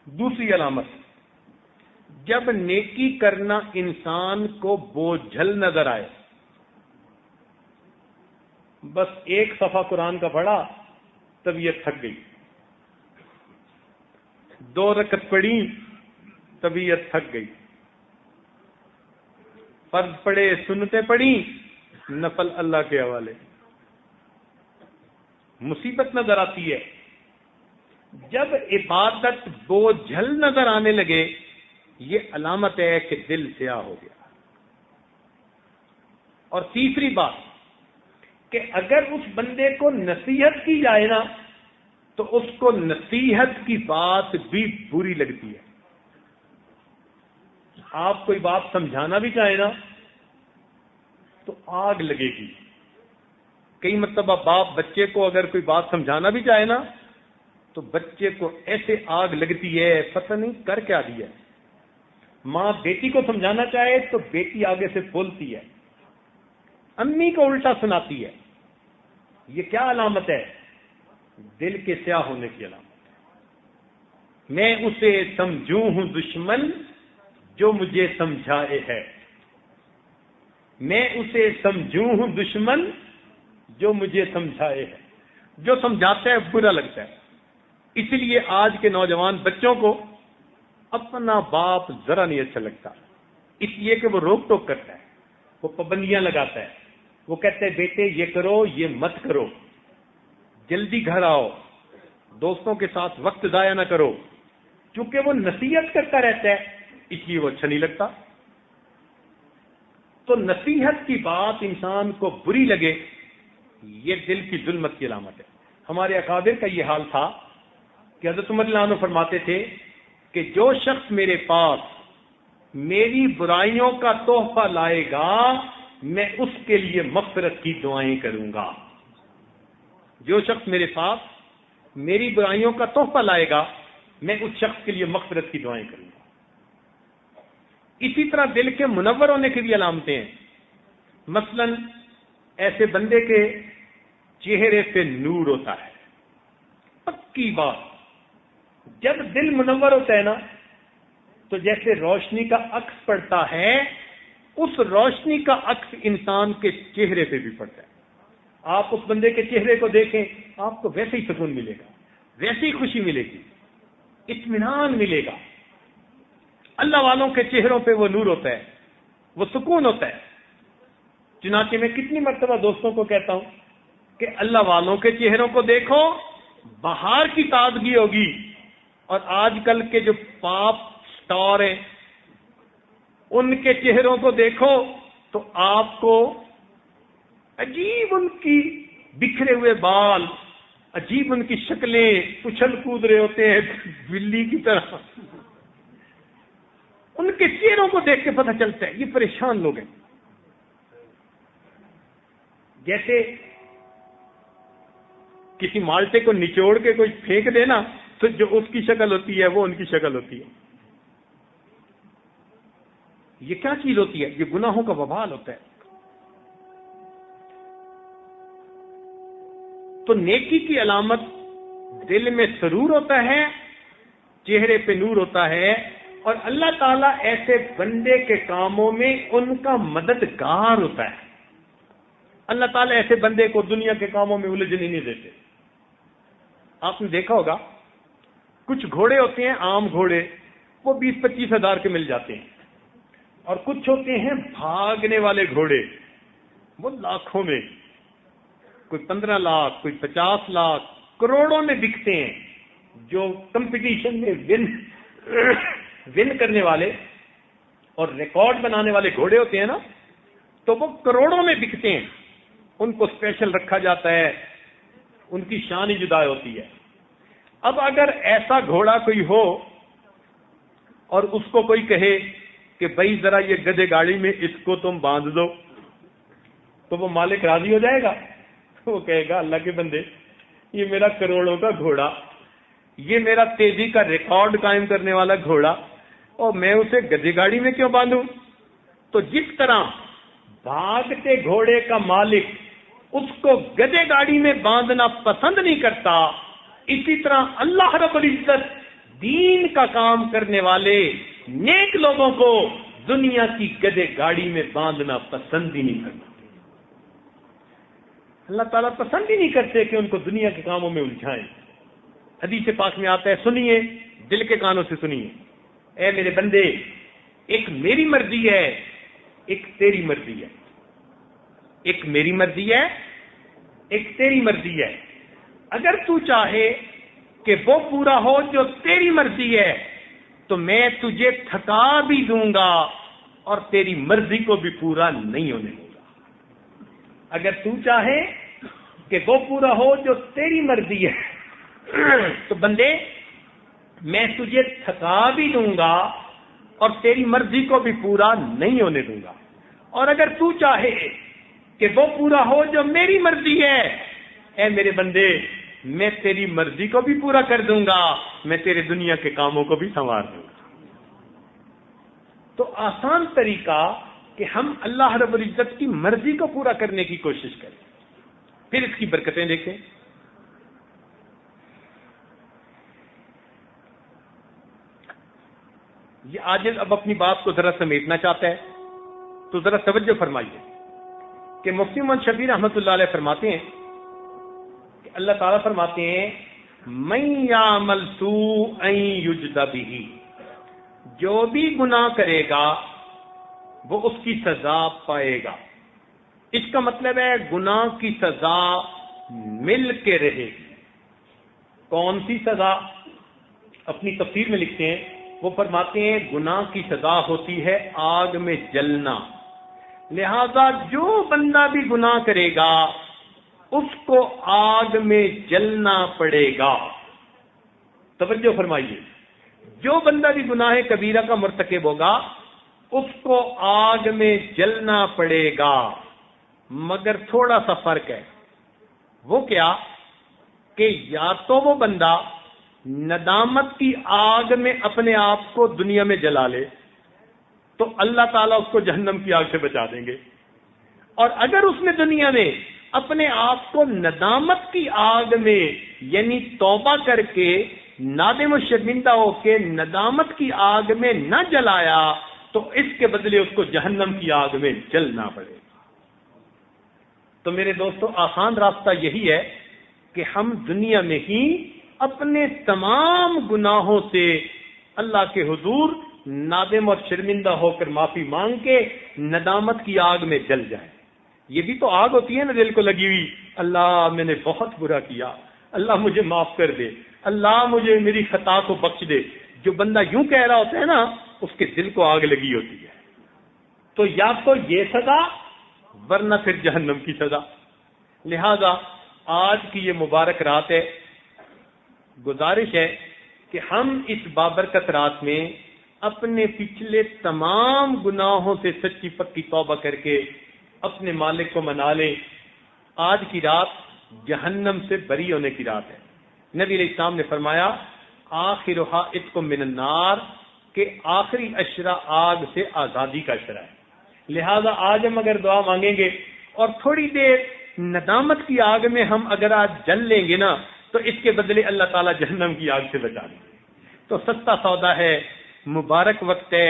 دوسری علامت، جب نیکی کرنا انسان کو بوجھل نظر آئے، بس ایک صفحہ قرآن کا پڑھا طبیعت تھک گئی، 2 رکعت پڑھی طبیعت تھک گئی، فرض پڑھے سنتیں پڑھی نفل اللہ کے حوالے، مصیبت نظر آتی ہے، جب عبادت بوجھل نظر آنے لگے، یہ علامت ہے کہ دل سیاہ ہو گیا۔ اور تیسری بات کہ اگر اس بندے کو نصیحت کی جائے نا تو اس کو نصیحت کی بات بھی بری لگتی ہے۔ آپ کوئی بات سمجھانا بھی چاہیں نا تو آگ لگے گی۔ کئی مرتبہ باپ بچے کو اگر کوئی بات سمجھانا بھی چاہے نا تو بچے کو ایسے آگ لگتی ہے، پتہ نہیں کر کیا دیا۔ ماں بیٹی کو سمجھانا چاہے تو بیٹی آگے سے بولتی ہے، امی کو الٹا سناتی ہے۔ یہ کیا علامت ہے؟ دل کے سیاہ ہونے کی علامت۔ میں اسے سمجھوں ہوں دشمن جو مجھے سمجھائے ہے، میں اسے سمجھوں ہوں دشمن جو مجھے سمجھائے ہے۔ جو سمجھاتا ہے برا لگتا ہے۔ اس لیے آج کے نوجوان بچوں کو اپنا باپ ذرا نہیں اچھا لگتا، اس لیے کہ وہ روک ٹوک کرتا ہے، وہ پابندیاں لگاتا ہے، وہ کہتے ہیں بیٹے یہ کرو یہ مت کرو، جلدی گھر آؤ، دوستوں کے ساتھ وقت ضائع نہ کرو۔ چونکہ وہ نصیحت کرتا رہتا ہے اس لیے وہ اچھا نہیں لگتا۔ تو نصیحت کی بات انسان کو بری لگے، یہ دل کی ظلمت کی علامت ہے۔ ہمارے اکابر کا یہ حال تھا کہ حضرت عمر رضی اللہ عنہ فرماتے تھے کہ جو شخص میرے پاس میری برائیوں کا تحفہ لائے گا میں اس کے لیے مغفرت کی دعائیں کروں گا۔ جو شخص میرے پاس میری برائیوں کا تحفہ لائے گا میں اس شخص کے لیے مغفرت کی دعائیں کروں گا۔ اسی طرح دل کے منور ہونے کی بھی علامتیں ہیں۔ مثلا ایسے بندے کے چہرے پہ نور ہوتا ہے، پکی بات۔ جب دل منور ہوتا ہے نا تو جیسے روشنی کا عکس پڑتا ہے، اس روشنی کا عکس انسان کے چہرے پہ بھی پڑتا ہے۔ آپ اس بندے کے چہرے کو دیکھیں، آپ کو ویسے ہی سکون ملے گا، ویسے ہی خوشی ملے گی، اطمینان ملے گا۔ اللہ والوں کے چہروں پہ وہ نور ہوتا ہے، وہ سکون ہوتا ہے۔ چنانچہ میں کتنی مرتبہ دوستوں کو کہتا ہوں کہ اللہ والوں کے چہروں کو دیکھو، بہار کی تازگی ہوگی، اور آج کل کے جو پاپ سٹار ہیں ان کے چہروں کو دیکھو تو آپ کو عجیب ان کی بکھرے ہوئے بال، عجیب ان کی شکلیں، اچھل کود رہے ہوتے ہیں بلی کی طرح۔ ان کے چہروں کو دیکھ کے پتہ چلتا ہے یہ پریشان لوگ ہیں۔ جیسے کسی مالٹے کو نچوڑ کے کوئی پھینک دینا تو جو اس کی شکل ہوتی ہے وہ ان کی شکل ہوتی ہے۔ یہ کیا چیز ہوتی ہے؟ یہ گناہوں کا وبال ہوتا ہے۔ تو نیکی کی علامت دل میں سرور ہوتا ہے، چہرے پہ نور ہوتا ہے، اور اللہ تعالیٰ ایسے بندے کے کاموں میں ان کا مددگار ہوتا ہے۔ اللہ تعالیٰ ایسے بندے کو دنیا کے کاموں میں الجھنے نہیں دیتے۔ آپ نے دیکھا ہوگا کچھ گھوڑے ہوتے ہیں عام گھوڑے، وہ 20-25 ہزار کے مل جاتے ہیں، اور کچھ ہوتے ہیں بھاگنے والے گھوڑے، وہ لاکھوں میں، کوئی 15 لاکھ، کوئی 50 لاکھ، کروڑوں میں بکتے ہیں۔ جو کمپٹیشن میں ون کرنے والے اور ریکارڈ بنانے والے گھوڑے ہوتے ہیں نا تو وہ کروڑوں میں بکتے ہیں، ان کو اسپیشل رکھا جاتا ہے، ان کی شان ہی جدا ہوتی ہے۔ اب اگر ایسا گھوڑا کوئی ہو اور اس کو کوئی کہے کہ بھائی ذرا یہ گدھے گاڑی میں اس کو تم باندھ دو، تو وہ مالک راضی ہو جائے گا؟ وہ کہے گا اللہ کے بندے یہ میرا کروڑوں کا گھوڑا، یہ میرا تیزی کا ریکارڈ قائم کرنے والا گھوڑا، اور میں اسے گدھے گاڑی میں کیوں باندھوں؟ تو جس طرح بھاگتے گھوڑے کا مالک اس کو گدھے گاڑی میں باندھنا پسند نہیں کرتا، اسی طرح اللہ رب العزت دین کا کام کرنے والے نیک لوگوں کو دنیا کی گدھے گاڑی میں باندھنا پسند ہی نہیں کرتا۔ اللہ تعالیٰ پسند ہی نہیں کرتے کہ ان کو دنیا کے کاموں میں الجھائیں۔ حدیث پاک میں آتا ہے، سنیے، دل کے کانوں سے سنیے، اے میرے بندے، ایک میری مرضی ہے ایک تیری مرضی ہے، ایک میری مرضی ہے ایک تیری مرضی ہے۔ اگر تو چاہے کہ وہ پورا ہو جو تیری مرضی ہے تو میں تجھے تھکا بھی دوں گا اور تیری مرضی کو بھی پورا نہیں ہونے دوں گا۔ اگر تو چاہے کہ وہ پورا ہو جو تیری مرضی ہے تو بندے میں تجھے تھکا بھی دوں گا اور تیری مرضی کو بھی پورا نہیں ہونے دوں گا، اور اگر تو چاہے کہ وہ پورا ہو جو میری مرضی ہے، اے میرے بندے میں تیری مرضی کو بھی پورا کر دوں گا، میں تیرے دنیا کے کاموں کو بھی سنوار دوں گا۔ تو آسان طریقہ کہ ہم اللہ رب العزت کی مرضی کو پورا کرنے کی کوشش کریں، پھر اس کی برکتیں دیکھیں۔ یہ عاجز اب اپنی بات کو ذرا سمیٹنا چاہتا ہے تو ذرا توجہ فرمائیے کہ مفتی محمد شفیع رحمۃ اللہ علیہ فرماتے ہیں کہ اللہ تعالیٰ فرماتے ہیں من یعمل سوءا یجز بہ، جو بھی گناہ کرے گا وہ اس کی سزا پائے گا۔ اس کا مطلب ہے گناہ کی سزا مل کے رہے گی۔ کون سی سزا؟ اپنی تفسیر میں لکھتے ہیں، وہ فرماتے ہیں گناہ کی سزا ہوتی ہے آگ میں جلنا، لہذا جو بندہ بھی گناہ کرے گا اس کو آگ میں جلنا پڑے گا۔ توجہ فرمائیے، جو بندہ بھی گناہ کبیرہ کا مرتکب ہوگا اس کو آگ میں جلنا پڑے گا، مگر تھوڑا سا فرق ہے۔ وہ کیا کہ یا تو وہ بندہ ندامت کی آگ میں اپنے آپ کو دنیا میں جلا لے تو اللہ تعالیٰ اس کو جہنم کی آگ سے بچا دیں گے، اور اگر اس نے دنیا میں اپنے آپ کو ندامت کی آگ میں یعنی توبہ کر کے نادم و شرمندہ ہو کے ندامت کی آگ میں نہ جلایا تو اس کے بدلے اس کو جہنم کی آگ میں جلنا پڑے گا۔ تو میرے دوستو، آسان راستہ یہی ہے کہ ہم دنیا میں ہی اپنے تمام گناہوں سے اللہ کے حضور نادم اور شرمندہ ہو کر معافی مانگ کے ندامت کی آگ میں جل جائے۔ یہ بھی تو آگ ہوتی ہے نا دل کو لگی ہوئی، اللہ میں نے بہت برا کیا، اللہ مجھے معاف کر دے، اللہ مجھے میری خطا کو بخش دے۔ جو بندہ یوں کہہ رہا ہوتا ہے نا اس کے دل کو آگ لگی ہوتی ہے۔ تو یا تو یہ سزا ورنہ پھر جہنم کی سزا۔ لہذا آج کی یہ مبارک رات ہے، گزارش ہے کہ ہم اس بابرکت رات میں اپنے پچھلے تمام گناہوں سے سچی پکی توبہ کر کے اپنے مالک کو منا لیں۔ آج کی رات جہنم سے بری ہونے کی رات ہے۔ نبی علیہ السلام نے فرمایا آخرھا عتق من النار، کہ آخری اشرا آگ سے آزادی کا اشرا ہے۔ لہذا آج ہم اگر دعا مانگیں گے اور تھوڑی دیر ندامت کی آگ میں ہم اگر آج جل لیں گے نا تو اس کے بدلے اللہ تعالیٰ جہنم کی آگ سے بچا لیں گے۔ تو سستا سودا ہے، مبارک وقت ہے،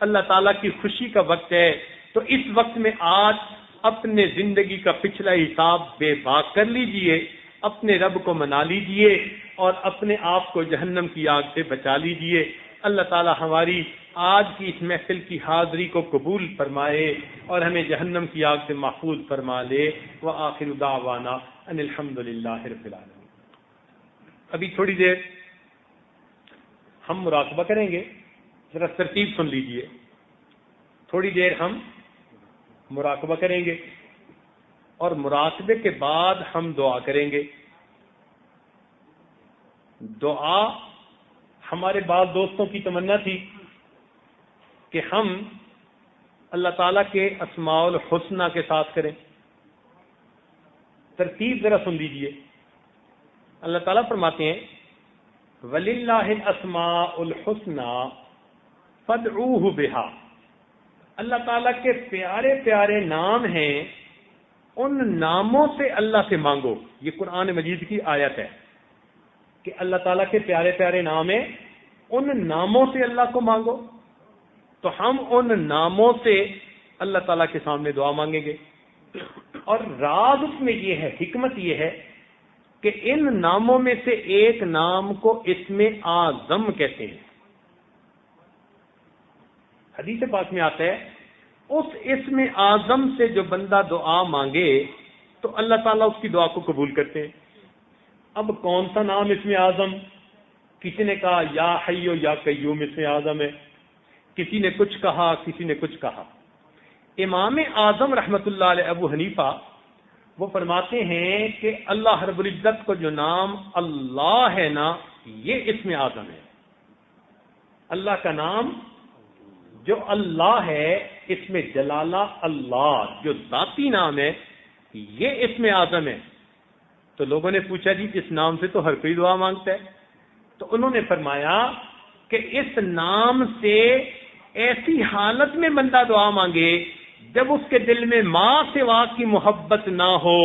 اللہ تعالیٰ کی خوشی کا وقت ہے۔ تو اس وقت میں آج اپنے زندگی کا پچھلا حساب بے باک کر لیجئے، اپنے رب کو منا لیجئے اور اپنے آپ کو جہنم کی آگ سے بچا لیجئے۔ اللہ تعالیٰ ہماری آج کی اس محفل کی حاضری کو قبول فرمائے اور ہمیں جہنم کی آگ سے محفوظ فرما لے۔ وآخر دعوانا ان الحمدللہ رب العالمین۔ ابھی تھوڑی دیر ہم مراقبہ کریں گے، ذرا ترتیب سن لیجئے۔ تھوڑی دیر ہم مراقبہ کریں گے اور مراقبے کے بعد ہم دعا کریں گے۔ دعا ہمارے بعض دوستوں کی تمنا تھی کہ ہم اللہ تعالیٰ کے اسماء الحسنہ کے ساتھ کریں۔ ترتیب ذرا سن لیجئے۔ اللہ تعالیٰ فرماتے ہیں وَلِلَّهِ الْأَسْمَاءُ الْحُسْنَى فَادْعُوهُ بِهَا، اللہ تعالیٰ کے پیارے پیارے نام ہیں، ان ناموں سے اللہ سے مانگو۔ یہ قرآن مجید کی آیت ہے کہ اللہ تعالیٰ کے پیارے پیارے نام ہیں، ان ناموں سے اللہ کو مانگو۔ تو ہم ان ناموں سے اللہ تعالیٰ کے سامنے دعا مانگیں گے، اور راز اس میں یہ ہے، حکمت یہ ہے کہ ان ناموں میں سے ایک نام کو اسم اعظم کہتے ہیں۔ حدیث پاک میں آتا ہے اس اسم اعظم سے جو بندہ دعا مانگے تو اللہ تعالیٰ اس کی دعا کو قبول کرتے ہیں۔ اب کون سا نام اسم اعظم؟ کسی نے کہا یا حیو یا قیوم اسم اعظم ہے، کسی نے کچھ کہا، کسی نے کچھ کہا۔ امام اعظم رحمت اللہ علیہ ابو حنیفہ وہ فرماتے ہیں کہ اللہ رب العزت کو جو نام اللہ ہے نا، یہ اسم اعظم ہے۔ اللہ کا نام جو اللہ ہے، اس میں جلالہ اللہ جو ذاتی نام ہے، یہ اسم اعظم ہے۔ تو لوگوں نے پوچھا جی اس نام سے تو ہر کوئی دعا مانگتا ہے، تو انہوں نے فرمایا کہ اس نام سے ایسی حالت میں بندہ دعا مانگے جب اس کے دل میں ماں سوا کی محبت نہ ہو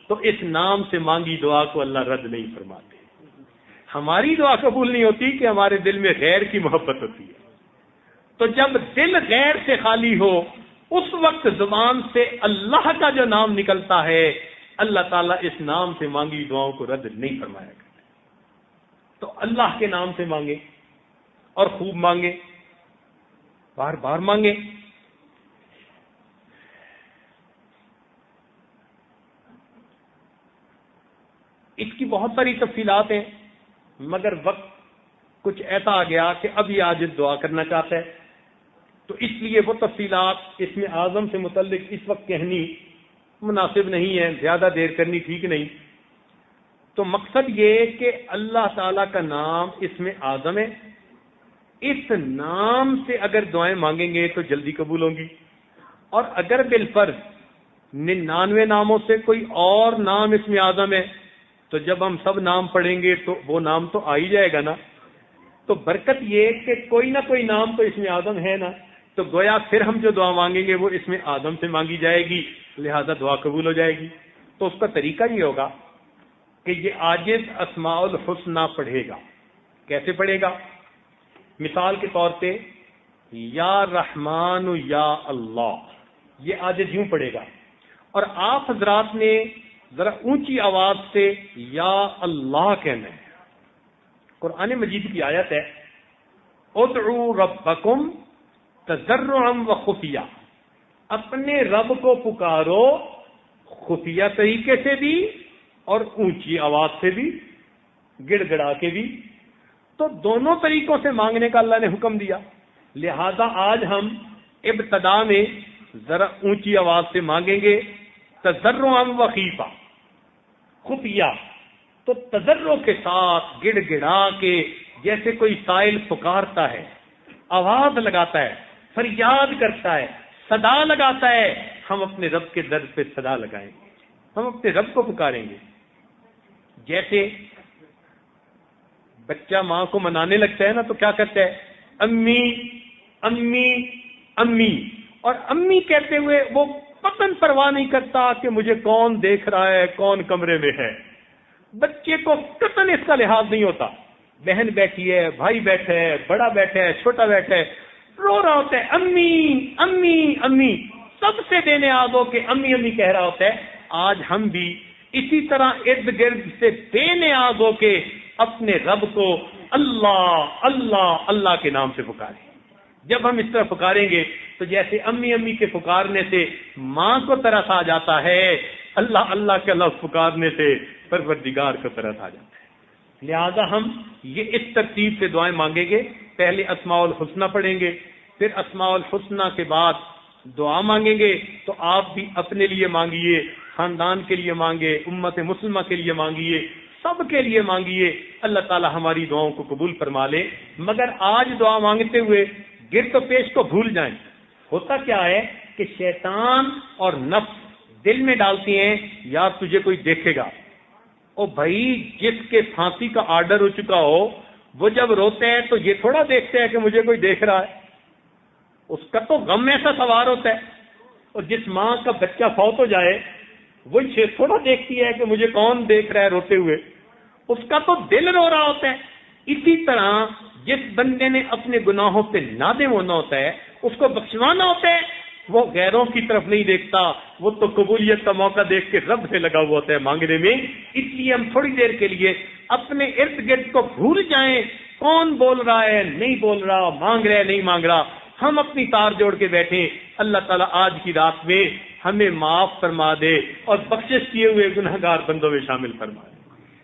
تو اس نام سے مانگی دعا کو اللہ رد نہیں فرماتے۔ ہماری دعا قبول نہیں ہوتی کہ ہمارے دل میں غیر کی محبت ہوتی ہے۔ تو جب دل غیر سے خالی ہو اس وقت زبان سے اللہ کا جو نام نکلتا ہے، اللہ تعالیٰ اس نام سے مانگی دعاؤں کو رد نہیں فرمایا کرتے۔ تو اللہ کے نام سے مانگے اور خوب مانگے، بار بار مانگے۔ اس کی بہت ساری تفصیلات ہیں، مگر وقت کچھ ایسا آ گیا کہ اب یہ عاجز دعا کرنا چاہتا ہے، تو اس لیے وہ تفصیلات اسم اعظم سے متعلق اس وقت کہنی مناسب نہیں ہے، زیادہ دیر کرنی ٹھیک نہیں۔ تو مقصد یہ کہ اللہ تعالیٰ کا نام اسم اعظم ہے، اس نام سے اگر دعائیں مانگیں گے تو جلدی قبول ہوں گی، اور اگر بالفرض 99 ناموں سے کوئی اور نام اسم اعظم ہے تو جب ہم سب نام پڑھیں گے تو وہ نام تو آ ہی جائے گا نا۔ تو برکت یہ کہ کوئی نہ کوئی نام تو اسم اعظم ہے نا، تو گویا پھر ہم جو دعا مانگیں گے وہ اسم اعظم سے مانگی جائے گی، لہذا دعا قبول ہو جائے گی۔ تو اس کا طریقہ یہ ہوگا کہ یہ عاجز اسماء الحسنہ پڑھے گا۔ کیسے پڑھے گا؟ مثال کے طور پہ یا رحمان یا اللہ، یہ عاجز یوں پڑھے گا، اور آپ حضرات نے ذرا اونچی آواز سے یا اللہ کہنا ہے۔ قرآن مجید کی آیت ہے ادعوا ربکم تضرعا وخفیہ، اپنے رب کو پکارو خفیہ طریقے سے بھی اور اونچی آواز سے بھی، گڑ گڑا کے بھی۔ تو دونوں طریقوں سے مانگنے کا اللہ نے حکم دیا، لہذا آج ہم ابتدا میں ذرا اونچی آواز سے مانگیں گے، تضرعا وخیفہ، خفیہ۔ تو تضرع کے ساتھ گڑ گڑا کے، جیسے کوئی سائل پکارتا ہے، آواز لگاتا ہے، فریاد کرتا ہے، صدا لگاتا ہے، ہم اپنے رب کے در پہ صدا لگائیں گے، ہم اپنے رب کو پکاریں گے۔ جیسے بچہ ماں کو منانے لگتا ہے نا تو کیا کرتا ہے؟ امی امی امی، اور امی کہتے ہوئے وہ قطعاً پرواہ نہیں کرتا کہ مجھے کون دیکھ رہا ہے، کون کمرے میں ہے۔ بچے کو قطعاً اس کا لحاظ نہیں ہوتا، بہن بیٹھی ہے، بھائی بیٹھا ہے، بڑا بیٹھا ہے، چھوٹا بیٹھا ہے، رو رہا ہوتا ہے امی امی امی، سب سے بے نیاز ہو کے امی امی کہہ رہا ہوتا ہے۔ آج ہم بھی اسی طرح ارد گرد سے بے نیاز ہو کے اپنے رب کو اللہ اللہ اللہ کے نام سے پکاریں۔ جب ہم اس طرح پکاریں گے تو جیسے امی امی کے پکارنے سے ماں کو ترس آ جاتا ہے، اللہ اللہ کے لفظ پکارنے سے پروردگار کو ترس آ جاتا ہے۔ لہذا ہم یہ اس ترتیب سے دعائیں مانگیں گے، پہلے اسماء الحسنہ پڑھیں گے، پھر اسماء الحسنہ کے بعد دعا مانگیں گے۔ تو آپ بھی اپنے لیے مانگیے، خاندان کے لیے مانگے، امت مسلمہ کے لیے مانگیے، سب کے لیے مانگیے، اللہ تعالی ہماری دعاؤں کو قبول فرما لے۔ مگر آج دعا مانگتے ہوئے گرد و پیش کو بھول جائیں۔ ہوتا کیا ہے کہ شیطان اور نفس دل میں ڈالتی ہیں یار تجھے کوئی دیکھے گا۔ او بھائی، جس کے پھانسی کا آرڈر ہو چکا ہو وہ جب روتے ہیں تو یہ تھوڑا دیکھتے ہیں کہ مجھے کوئی دیکھ رہا ہے، اس کا تو غم ایسا سوار ہوتا ہے۔ اور جس ماں کا بچہ فوت ہو جائے وہ تھوڑا دیکھتی ہے کہ مجھے کون دیکھ رہا ہے روتے ہوئے، اس کا تو دل رو رہا ہوتا ہے۔ اسی طرح جس بندے نے اپنے گناہوں پہ نادم ہونا ہوتا ہے، اس کو بخشوانا ہوتا ہے، وہ غیروں کی طرف نہیں دیکھتا، وہ تو قبولیت کا موقع دیکھ کے رب سے لگا ہوا ہوتا ہے مانگنے میں۔ اس لیے ہم تھوڑی دیر کے لیے اپنے ارد گرد کو بھول جائیں، کون بول رہا ہے نہیں بول رہا، مانگ رہا ہے نہیں مانگ رہا، ہم اپنی تار جوڑ کے بیٹھیں۔ اللہ تعالیٰ آج کی رات میں ہمیں معاف فرما دے اور بخشش کیے ہوئے گنہگار بندوں میں شامل فرما دے۔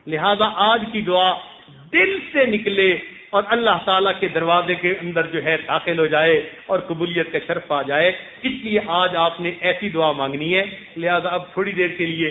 لہذا آج کی دعا دل سے نکلے اور اللہ تعالیٰ کے دروازے کے اندر جو ہے داخل ہو جائے اور قبولیت کا شرف آ جائے. اس لیے آج آپ نے ایسی دعا مانگنی ہے. لہذا اب تھوڑی دیر کے لیے